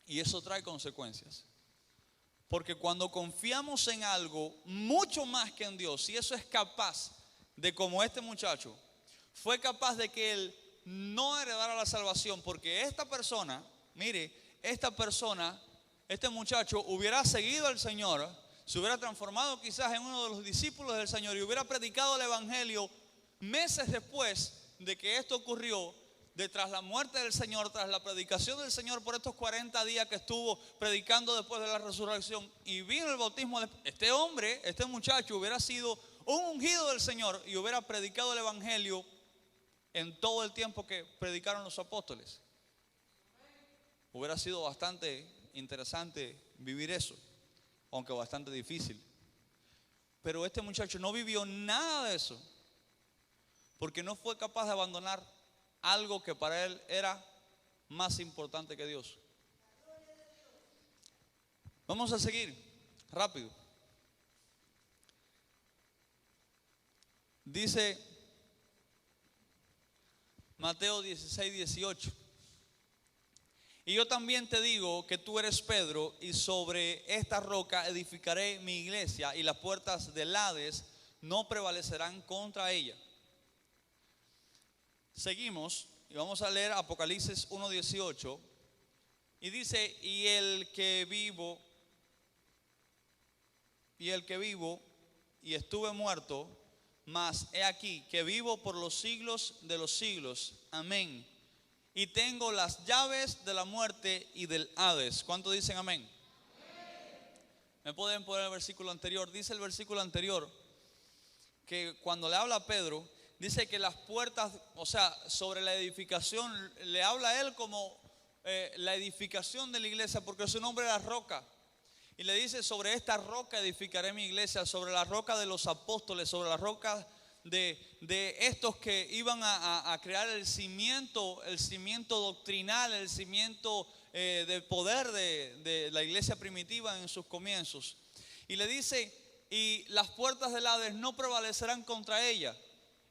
Y eso trae consecuencias. Porque cuando confiamos en algo mucho más que en Dios, si eso es capaz de, como este muchacho, fue capaz de que él no heredara la salvación, porque esta persona, mire, este muchacho hubiera seguido al Señor, se hubiera transformado quizás en uno de los discípulos del Señor y hubiera predicado el evangelio meses después de que esto ocurrió, de tras la muerte del Señor, tras la predicación del Señor por estos 40 días que estuvo predicando después de la resurrección, y vino el bautismo de este hombre, este muchacho hubiera sido un ungido del Señor y hubiera predicado el evangelio en todo el tiempo que predicaron los apóstoles. Hubiera sido bastante interesante vivir eso, aunque bastante difícil. Pero este muchacho no vivió nada de eso, porque no fue capaz de abandonar algo que para él era más importante que Dios. Vamos a seguir rápido. Dice Mateo 16, 18. Y yo también te digo que tú eres Pedro, y sobre esta roca edificaré mi iglesia, y las puertas del Hades no prevalecerán contra ella. Seguimos y vamos a leer Apocalipsis 1:18. Y dice: y el que vivo y estuve muerto, mas he aquí que vivo por los siglos de los siglos. Amén. Y tengo las llaves de la muerte y del Hades. ¿Cuántos dicen amén? Amén. ¿Me pueden poner el versículo anterior? Dice el versículo anterior que cuando le habla a Pedro, dice que las puertas, o sea, sobre la edificación, le habla a él como la edificación de la iglesia, porque su nombre era roca. Y le dice: sobre esta roca edificaré mi iglesia, sobre la roca de los apóstoles, sobre la roca de estos que iban a crear el cimiento doctrinal, el cimiento de poder de la iglesia primitiva en sus comienzos. Y le dice: y las puertas del Hades no prevalecerán contra ella.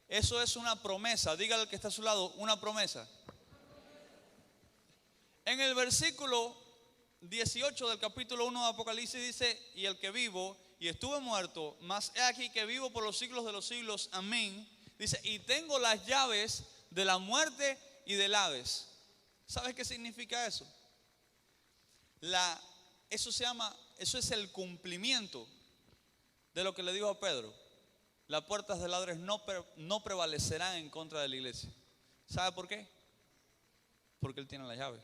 Eso es una promesa. Dígale al que está a su lado: una promesa. En el versículo 18 del capítulo 1 de Apocalipsis dice: y el que vivo y estuve muerto, mas he aquí que vivo por los siglos de los siglos. Amén. Dice: y tengo las llaves de la muerte y del Hades. ¿Sabes qué significa eso? Eso es el cumplimiento de lo que le dijo a Pedro. Las puertas del Hades no prevalecerán en contra de la iglesia. ¿Sabe por qué? Porque Él tiene las llaves.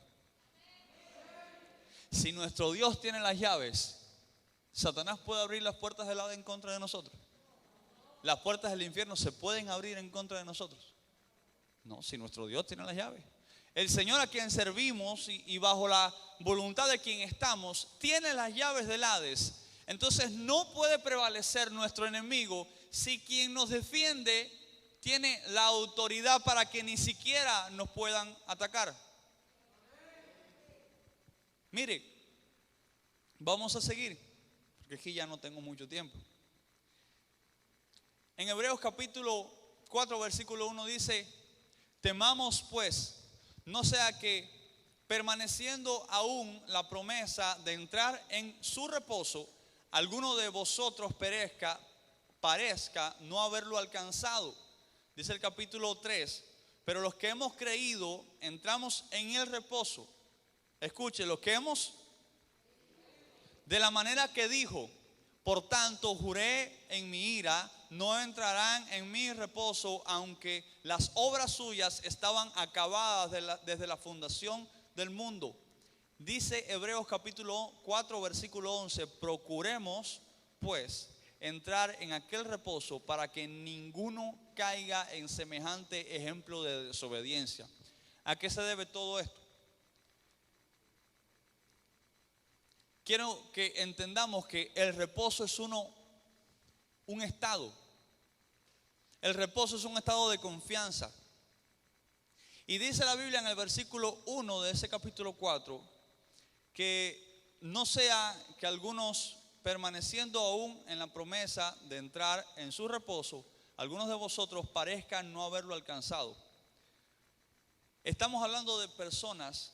Si nuestro Dios tiene las llaves, ¿Satanás puede abrir las puertas del Hades en contra de nosotros? ¿Las puertas del infierno se pueden abrir en contra de nosotros? No, si nuestro Dios tiene las llaves. El Señor a quien servimos y bajo la voluntad de quien estamos, tiene las llaves del Hades. Entonces no puede prevalecer nuestro enemigo si quien nos defiende tiene la autoridad para que ni siquiera nos puedan atacar. Mire, vamos a seguir, porque aquí ya no tengo mucho tiempo. En Hebreos capítulo 4 versículo 1 dice: temamos pues, no sea que permaneciendo aún la promesa de entrar en su reposo, alguno de vosotros parezca no haberlo alcanzado. Dice el capítulo 3: pero los que hemos creído entramos en el reposo. Escuche, los que hemos, de la manera que dijo: por tanto juré en mi ira, no entrarán en mi reposo, aunque las obras suyas estaban acabadas desde la fundación del mundo. Dice Hebreos capítulo 4 versículo 11: procuremos pues entrar en aquel reposo para que ninguno caiga en semejante ejemplo de desobediencia. ¿A qué se debe todo esto? Quiero que entendamos que el reposo es un estado. El reposo es un estado de confianza. Y dice la Biblia en el versículo 1 de ese capítulo 4 que no sea que algunos permaneciendo aún en la promesa de entrar en su reposo, algunos de vosotros parezcan no haberlo alcanzado. Estamos hablando de personas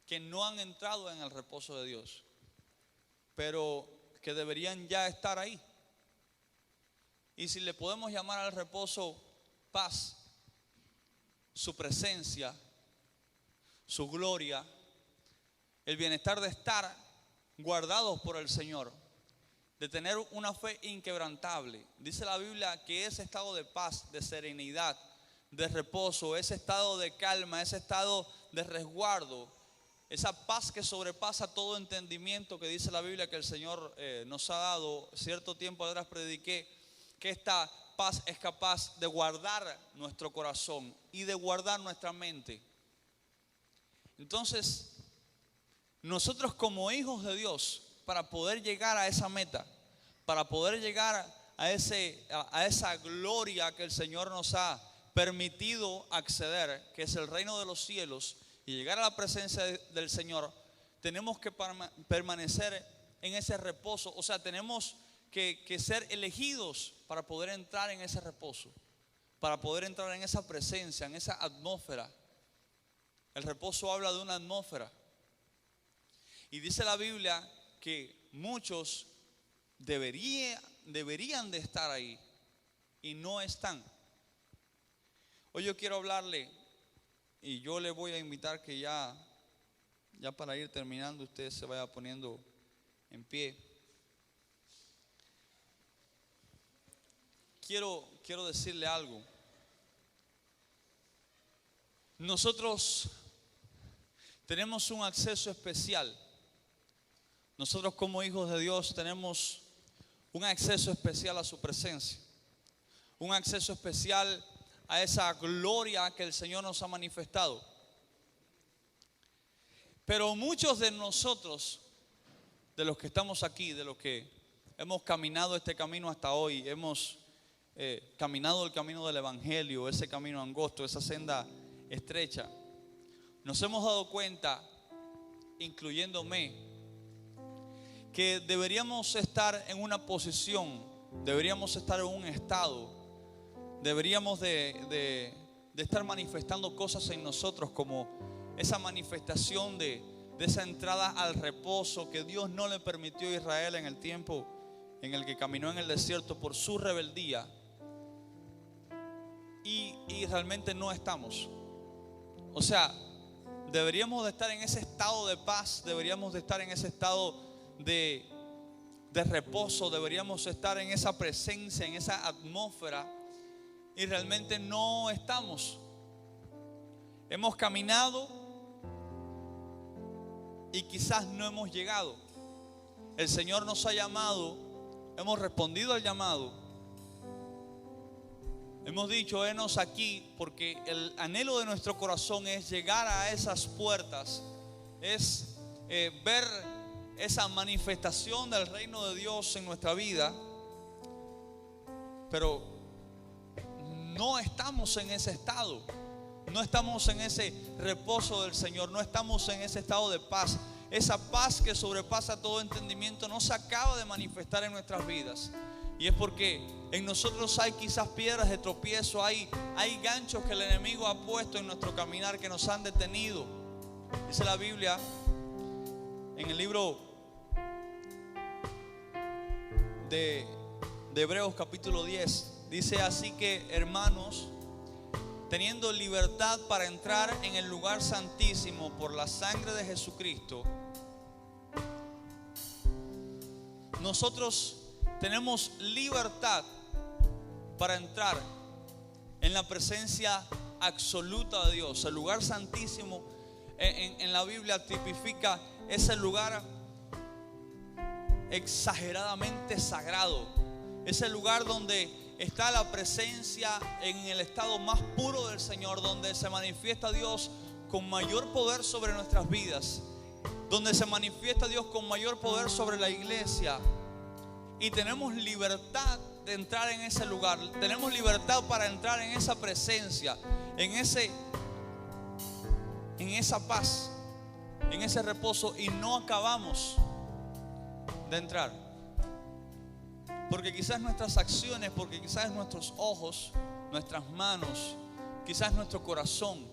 que no han entrado en el reposo de Dios, pero que deberían ya estar ahí. Y si le podemos llamar al reposo paz, su presencia, su gloria, el bienestar de estar guardados por el Señor, de tener una fe inquebrantable. Dice la Biblia que ese estado de paz, de serenidad, de reposo, ese estado de calma, ese estado de resguardo, esa paz que sobrepasa todo entendimiento, que dice la Biblia que el Señor nos ha dado. Cierto tiempo atrás prediqué que esta paz es capaz de guardar nuestro corazón y de guardar nuestra mente. Entonces, nosotros como hijos de Dios, para poder llegar a esa meta, para poder llegar a esa gloria que el Señor nos ha permitido acceder, que es el reino de los cielos, y llegar a la presencia del Señor, tenemos que permanecer en ese reposo. O sea, tenemos que ser elegidos para poder entrar en ese reposo, para poder entrar en esa presencia, en esa atmósfera. El reposo habla de una atmósfera. Y dice la Biblia que muchos deberían de estar ahí y no están. Hoy yo quiero hablarle, y yo le voy a invitar que ya para ir terminando usted se vaya poniendo en pie. Quiero decirle algo. Nosotros tenemos un acceso especial. Nosotros como hijos de Dios tenemos un acceso especial a su presencia, un acceso especial a esa gloria que el Señor nos ha manifestado. Pero muchos de nosotros, de los que estamos aquí, de los que hemos caminado este camino hasta hoy, hemos caminado el camino del Evangelio, ese camino angosto, esa senda estrecha, nos hemos dado cuenta, incluyéndome, que deberíamos estar en una posición, deberíamos estar en un estado, deberíamos de estar manifestando cosas en nosotros, como esa manifestación de esa entrada al reposo que Dios no le permitió a Israel en el tiempo en el que caminó en el desierto por su rebeldía. Y realmente no estamos. O sea, deberíamos de estar en ese estado de paz, deberíamos de estar en ese estado de reposo, deberíamos estar en esa presencia, en esa atmósfera, y realmente no estamos. Hemos caminado y quizás no hemos llegado. El Señor nos ha llamado, hemos respondido al llamado, hemos dicho: henos aquí, porque el anhelo de nuestro corazón es llegar a esas puertas, es ver esa manifestación del reino de Dios en nuestra vida. Pero no estamos en ese estado, no estamos en ese reposo del Señor, no estamos en ese estado de paz. Esa paz que sobrepasa todo entendimiento no se acaba de manifestar en nuestras vidas. Y es porque en nosotros hay quizás piedras de tropiezo, hay ganchos que el enemigo ha puesto en nuestro caminar que nos han detenido. Dice la Biblia en el libro de Hebreos capítulo 10, dice: así que, hermanos, teniendo libertad para entrar en el lugar santísimo por la sangre de Jesucristo, nosotros tenemos libertad para entrar en la presencia absoluta de Dios. El lugar santísimo en la Biblia tipifica ese lugar exageradamente sagrado, ese lugar donde está la presencia en el estado más puro del Señor, donde se manifiesta Dios con mayor poder sobre nuestras vidas, donde se manifiesta Dios con mayor poder sobre la iglesia. Y tenemos libertad de entrar en ese lugar, tenemos libertad para entrar en esa presencia, en esa paz, en ese reposo, y no acabamos de entrar. Porque quizás nuestras acciones, porque quizás nuestros ojos, nuestras manos, quizás nuestro corazón,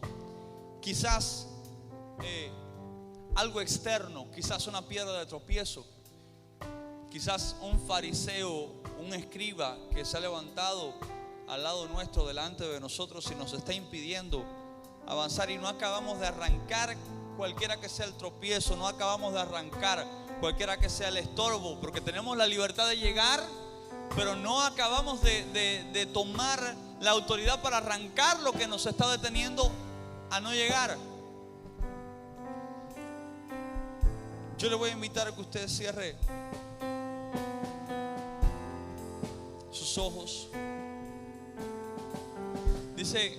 quizás algo externo, quizás una piedra de tropiezo, quizás un fariseo, un escriba que se ha levantado al lado nuestro, delante de nosotros, y nos está impidiendo avanzar, y no acabamos de arrancar cualquiera que sea el tropiezo, no acabamos de arrancar cualquiera que sea el estorbo, porque tenemos la libertad de llegar, pero no acabamos de tomar la autoridad para arrancar lo que nos está deteniendo a no llegar. Yo le voy a invitar a que usted cierre sus ojos. Dice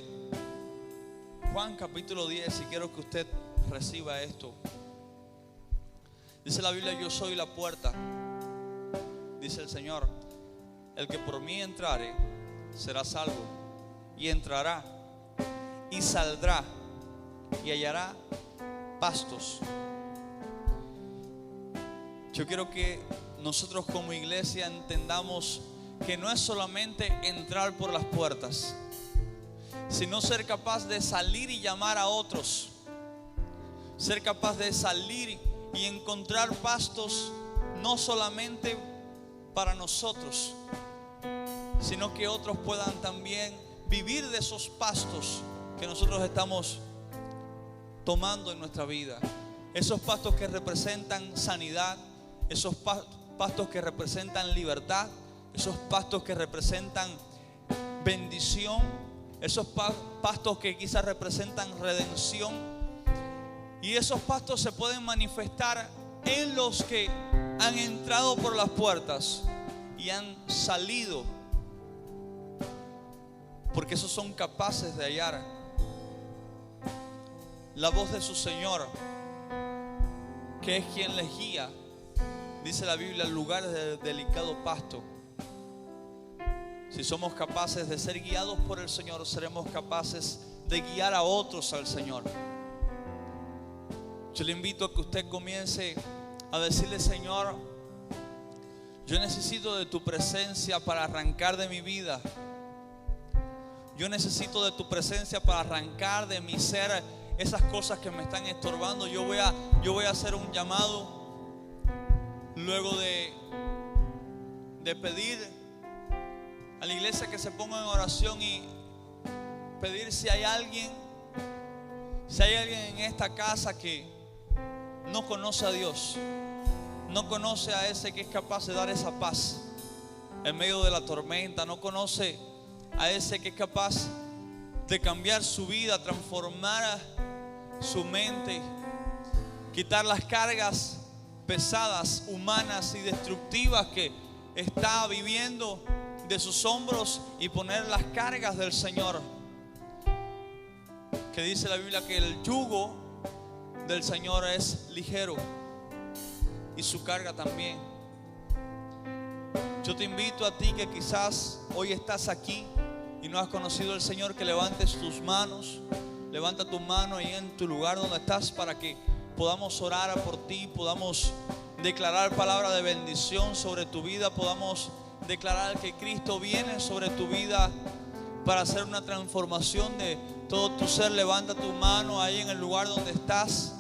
Juan capítulo 10, y quiero que usted reciba esto. Dice la Biblia: yo soy la puerta, dice el Señor. El que por mí entrare será salvo, y entrará y saldrá y hallará pastos. Yo quiero que nosotros como iglesia entendamos que no es solamente entrar por las puertas, sino ser capaz de salir y llamar a otros, ser capaz de salir y encontrar pastos, no solamente para nosotros, sino que otros puedan también vivir de esos pastos que nosotros estamos tomando en nuestra vida. Esos pastos que representan sanidad, esos pastos que representan libertad, esos pastos que representan bendición, esos pastos que quizás representan redención. Y esos pastos se pueden manifestar en los que han entrado por las puertas y han salido, porque esos son capaces de hallar la voz de su Señor, que es quien les guía, dice la Biblia, al lugar de delicado pasto. Si somos capaces de ser guiados por el Señor, seremos capaces de guiar a otros al Señor. Yo le invito a que usted comience a decirle: Señor, yo necesito de tu presencia para arrancar de mi vida. Yo necesito de tu presencia para arrancar de mi ser esas cosas que me están estorbando. Yo voy a hacer un llamado luego de pedir a la iglesia que se ponga en oración y pedir si hay alguien en esta casa que no conoce a Dios, no conoce a ese que es capaz de dar esa paz en medio de la tormenta, no conoce a ese que es capaz de cambiar su vida, transformar su mente, quitar las cargas pesadas, humanas y destructivas que está viviendo de sus hombros, y poner las cargas del Señor, que dice la Biblia que el yugo del Señor es ligero y su carga también. Yo te invito a ti que quizás hoy estás aquí y no has conocido al Señor, que levantes tus manos. Levanta tu mano ahí en tu lugar donde estás, para que podamos orar por ti, podamos declarar palabra de bendición sobre tu vida, podamos declarar que Cristo viene sobre tu vida para hacer una transformación de todo tu ser. Levanta tu mano ahí en el lugar donde estás,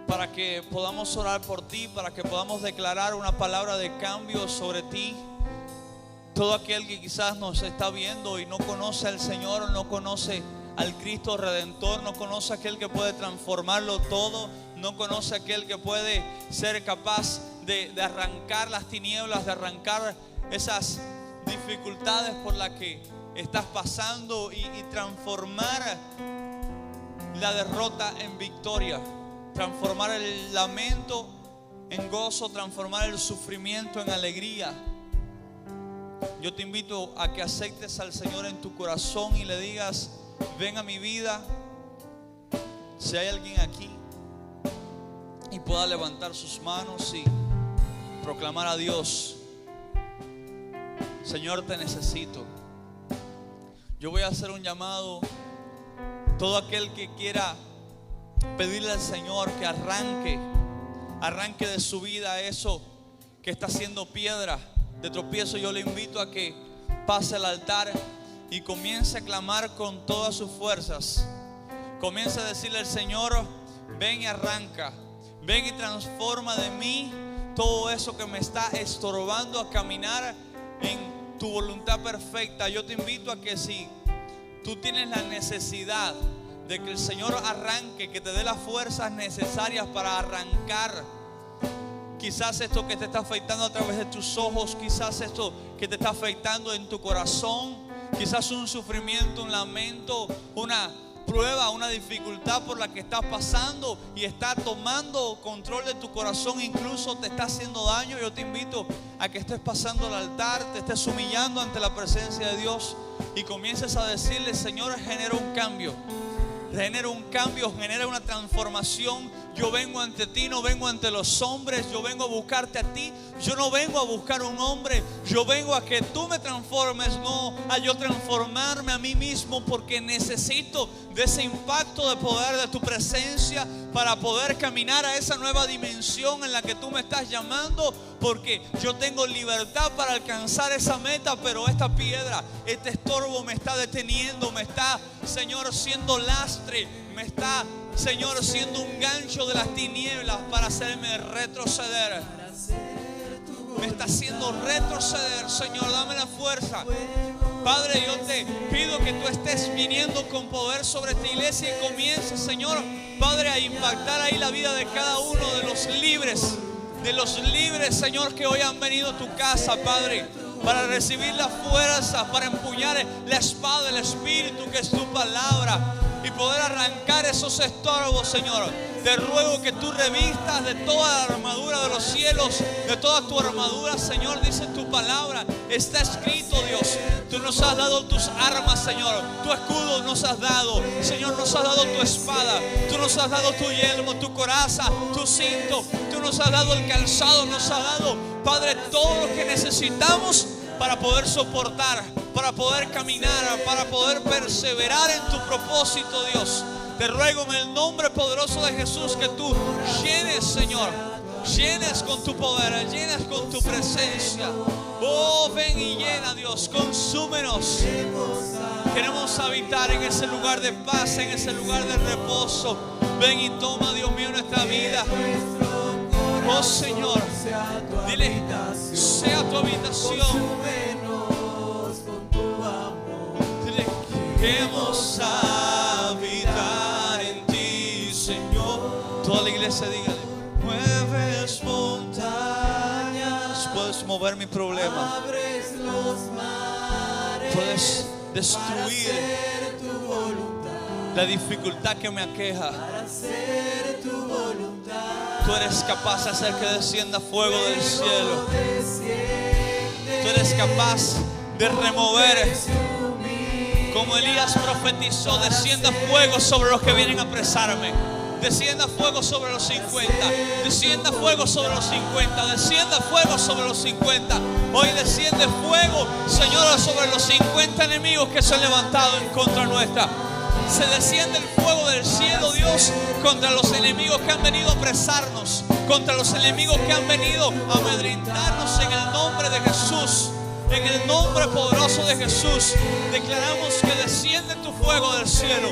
para que podamos orar por ti, para que podamos declarar una palabra de cambio sobre ti. Todo aquel que quizás nos está viendo y no conoce al Señor, no conoce al Cristo Redentor, no conoce a aquel que puede transformarlo todo, no conoce a aquel que puede ser capaz de arrancar las tinieblas, de arrancar esas dificultades por las que estás pasando y transformar la derrota en victoria, transformar el lamento en gozo, transformar el sufrimiento en alegría. Yo te invito a que aceptes al Señor en tu corazón y le digas: ven a mi vida. Si hay alguien aquí y pueda levantar sus manos y proclamar a Dios: Señor, te necesito. Yo voy a hacer un llamado. Todo aquel que quiera pedirle al Señor que arranque de su vida eso que está haciendo piedra, de tropiezo, yo le invito a que pase al altar y comience a clamar con todas sus fuerzas. Comience a decirle al Señor: ven y arranca, ven y transforma de mí todo eso que me está estorbando a caminar en tu voluntad perfecta. Yo te invito a que si tú tienes la necesidad de que el Señor arranque, que te dé las fuerzas necesarias para arrancar, quizás esto que te está afectando a través de tus ojos, quizás esto que te está afectando en tu corazón, quizás un sufrimiento, un lamento, una prueba, una dificultad por la que estás pasando y está tomando control de tu corazón, incluso te está haciendo daño. Yo te invito a que estés pasando al altar, te estés humillando ante la presencia de Dios y comiences a decirle: Señor, genera un cambio. Genera un cambio, genera una transformación. Yo vengo ante ti, no vengo ante los hombres. Yo vengo a buscarte a ti. Yo no vengo a buscar un hombre. Yo vengo a que tú me transformes, no a yo transformarme a mí mismo, porque necesito de ese impacto de poder de tu presencia para poder caminar a esa nueva dimensión en la que tú me estás llamando, porque yo tengo libertad para alcanzar esa meta, pero esta piedra, este estorbo me está deteniendo, me está, Señor, siendo lastre, me está, Señor, siendo un gancho de las tinieblas para hacerme retroceder. Me está haciendo retroceder. Señor, dame la fuerza. Padre, yo te pido que tú estés viniendo con poder sobre esta iglesia y comiences, Señor, Padre, a impactar ahí la vida de cada uno de los libres, Señor, que hoy han venido a tu casa, Padre, para recibir la fuerza, para empuñar la espada del Espíritu, que es tu palabra, y poder arrancar esos estorbos, Señor. Te ruego que tú revistas de toda la armadura de los cielos, de toda tu armadura, Señor, dice tu palabra. Está escrito, Dios. Tú nos has dado tus armas, Señor. Tu escudo nos has dado. Señor, nos has dado tu espada. Tú nos has dado tu yelmo, tu coraza, tu cinto. Tú nos has dado el calzado, nos has dado, Padre, todo lo que necesitamos para poder soportar, para poder caminar, para poder perseverar en tu propósito, Dios. Te ruego en el nombre poderoso de Jesús que tú llenes, Señor, llenes con tu poder, llenes con tu presencia. Oh, ven y llena, Dios, consúmenos. Queremos habitar en ese lugar de paz, en ese lugar de reposo. Ven y toma, Dios mío, nuestra vida. Oh, Señor, dile: sea tu habitación. Dile: queremos habitar en ti, Señor. Toda la iglesia, dígale: mueves montañas. Puedes mover mi problema. Abres los mares. Puedes destruir la dificultad que me aqueja. Para hacer tu voluntad. Tú eres capaz de hacer que descienda fuego del cielo. Tú eres capaz de remover, como Elías profetizó: descienda fuego sobre los que vienen a apresarme. Descienda fuego sobre los 50. Descienda fuego sobre los 50. Descienda fuego sobre los 50. Hoy desciende fuego, Señor, sobre los 50 enemigos que se han levantado en contra nuestra. Se desciende el fuego del cielo, Dios, contra los enemigos que han venido a apresarnos, contra los enemigos que han venido a amedrentarnos, en el nombre de Jesús. En el nombre poderoso de Jesús declaramos que desciende tu fuego del cielo.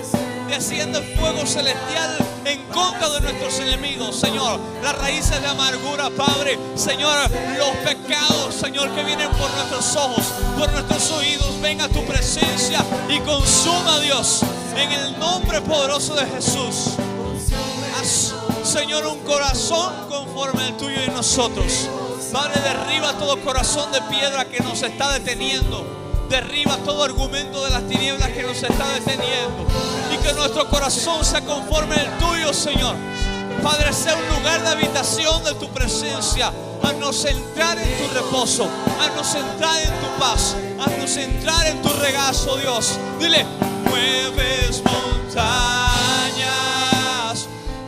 Desciende el fuego celestial en contra de nuestros enemigos, Señor. Las raíces de amargura, Padre, Señor, los pecados, Señor, que vienen por nuestros ojos, por nuestros oídos, ven a tu presencia y consuma, Dios, en el nombre poderoso de Jesús. Haz, Señor, un corazón conforme al tuyo en nosotros. Padre, derriba todo corazón de piedra que nos está deteniendo. Derriba todo argumento de las tinieblas que nos está deteniendo. Y que nuestro corazón se conforme al tuyo, Señor. Padre, sea un lugar de habitación de tu presencia. Haznos entrar en tu reposo. Haznos entrar en tu paz. Haznos entrar en tu regazo, Dios. Dile: mueves montañas,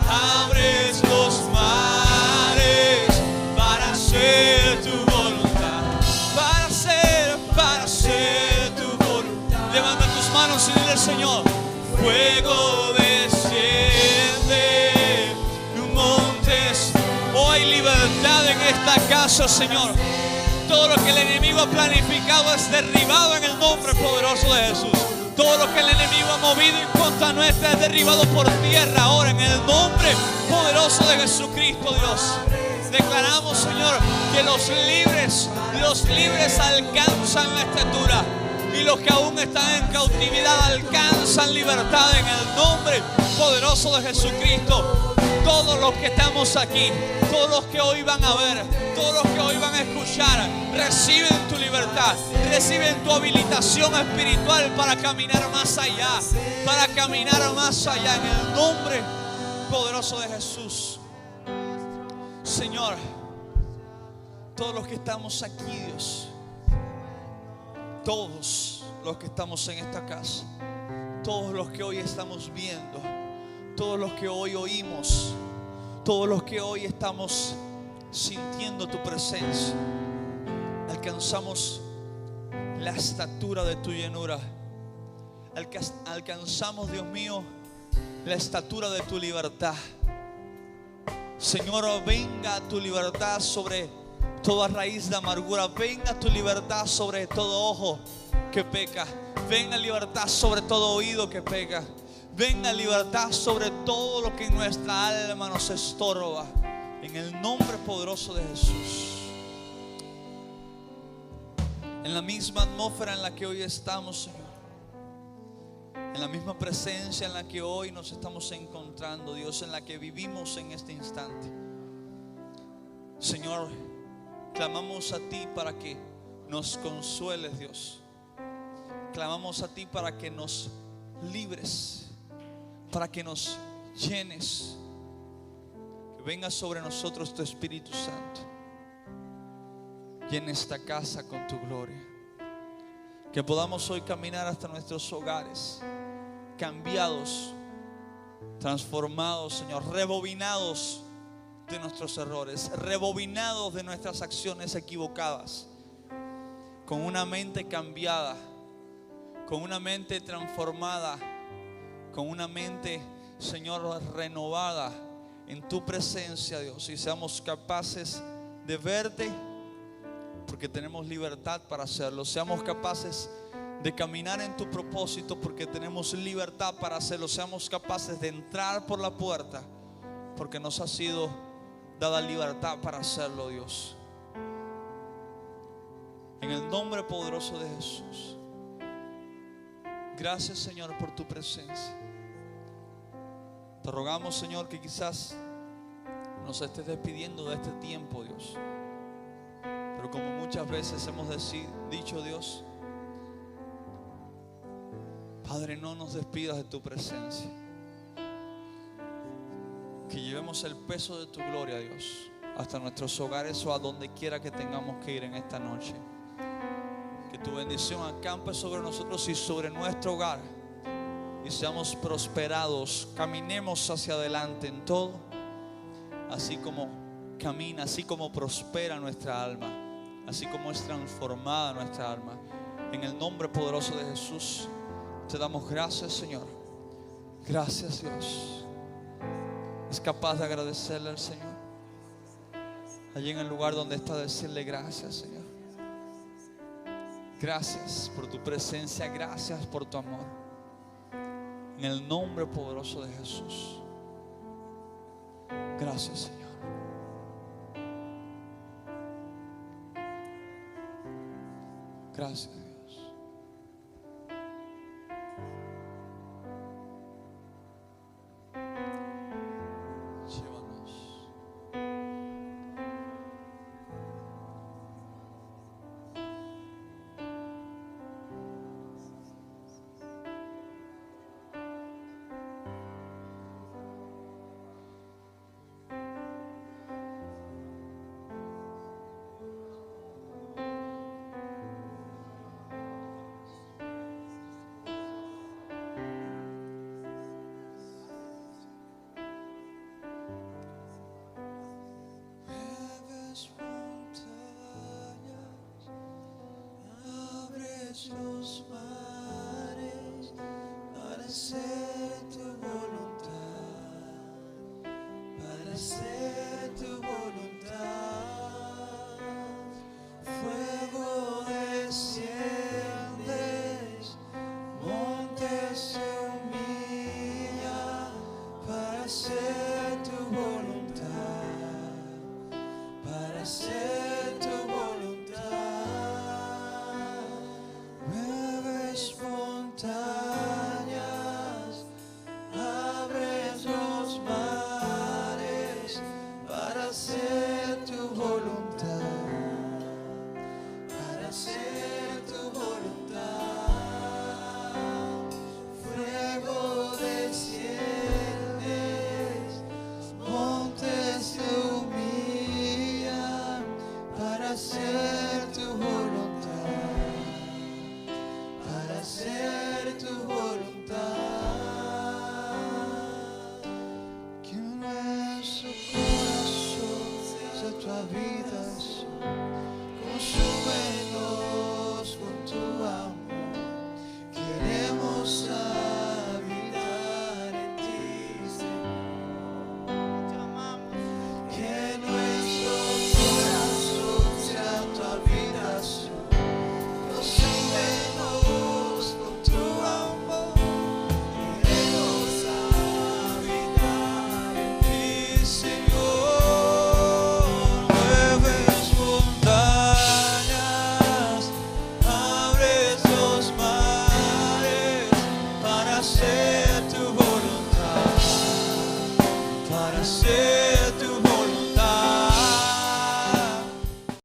abres los mares para hacer tu voluntad. Para hacer tu voluntad. Levanta tus manos y dile al Señor: fuego desciende, montes. Oh, hay libertad en esta casa, Señor. Todo lo que el enemigo ha planificado es derribado en el nombre poderoso de Jesús. Todo lo que el enemigo ha movido en contra nuestra es derribado por tierra ahora en el nombre poderoso de Jesucristo, Dios. Declaramos, Señor, que los libres alcanzan la estatura y los que aún están en cautividad alcanzan libertad en el nombre poderoso de Jesucristo. Todos los que estamos aquí, todos los que hoy van a ver, todos los que hoy van a escuchar, reciben tu libertad, reciben tu habilitación espiritual para caminar más allá, en el nombre poderoso de Jesús. Señor, todos los que estamos aquí, Dios, todos los que estamos en esta casa, todos los que hoy estamos viendo, todos los que hoy oímos, todos los que hoy estamos sintiendo tu presencia, alcanzamos la estatura de tu llenura, alcanzamos, Dios mío, la estatura de tu libertad. Señor, venga tu libertad sobre toda raíz de amargura, venga tu libertad sobre todo ojo que peca, venga libertad sobre todo oído que peca, venga libertad sobre todo lo que en nuestra alma nos estorba, en el nombre poderoso de Jesús. En la misma atmósfera en la que hoy estamos, Señor, en la misma presencia en la que hoy nos estamos encontrando, Dios, en la que vivimos en este instante, Señor, clamamos a ti para que nos consueles, Dios. Clamamos a ti para que nos libres, para que nos llenes, que venga sobre nosotros tu Espíritu Santo. Llena esta casa con tu gloria, que podamos hoy caminar hasta nuestros hogares cambiados, transformados, Señor, rebobinados de nuestros errores, rebobinados de nuestras acciones equivocadas, con una mente cambiada, con una mente transformada, con una mente, Señor, renovada en tu presencia, Dios, y seamos capaces de verte porque tenemos libertad para hacerlo. Seamos capaces de caminar en tu propósito porque tenemos libertad para hacerlo. Seamos capaces de entrar por la puerta porque nos ha sido dada libertad para hacerlo, Dios. En el nombre poderoso de Jesús. Gracias, Señor, por tu presencia. Te rogamos, Señor, que quizás nos estés despidiendo de este tiempo, Dios. Pero como muchas veces hemos dicho, Dios, Padre, no nos despidas de tu presencia. Que llevemos el peso de tu gloria, Dios, hasta nuestros hogares o a donde quiera que tengamos que ir en esta noche. Que tu bendición acampe sobre nosotros y sobre nuestro hogar, y seamos prosperados, caminemos hacia adelante en todo, así como camina, así como prospera nuestra alma, así como es transformada nuestra alma. En el nombre poderoso de Jesús te damos gracias, Señor. Gracias, Dios. Es capaz de agradecerle al Señor. Allí en el lugar donde está, decirle gracias, Señor. Gracias por tu presencia, gracias por tu amor. En el nombre poderoso de Jesús. Gracias, Señor. Gracias, Dios. Los mares para hacer tu voluntad, para hacer tu voluntad. hacer tu voluntad. Mueves montañas, abres los mares para hacer tu voluntad, para hacer tu voluntad. Fuego desciendes, montes se humillan para hacer tu voluntad, para hacer tu voluntad. Que nuestro corazón sea tu habitación.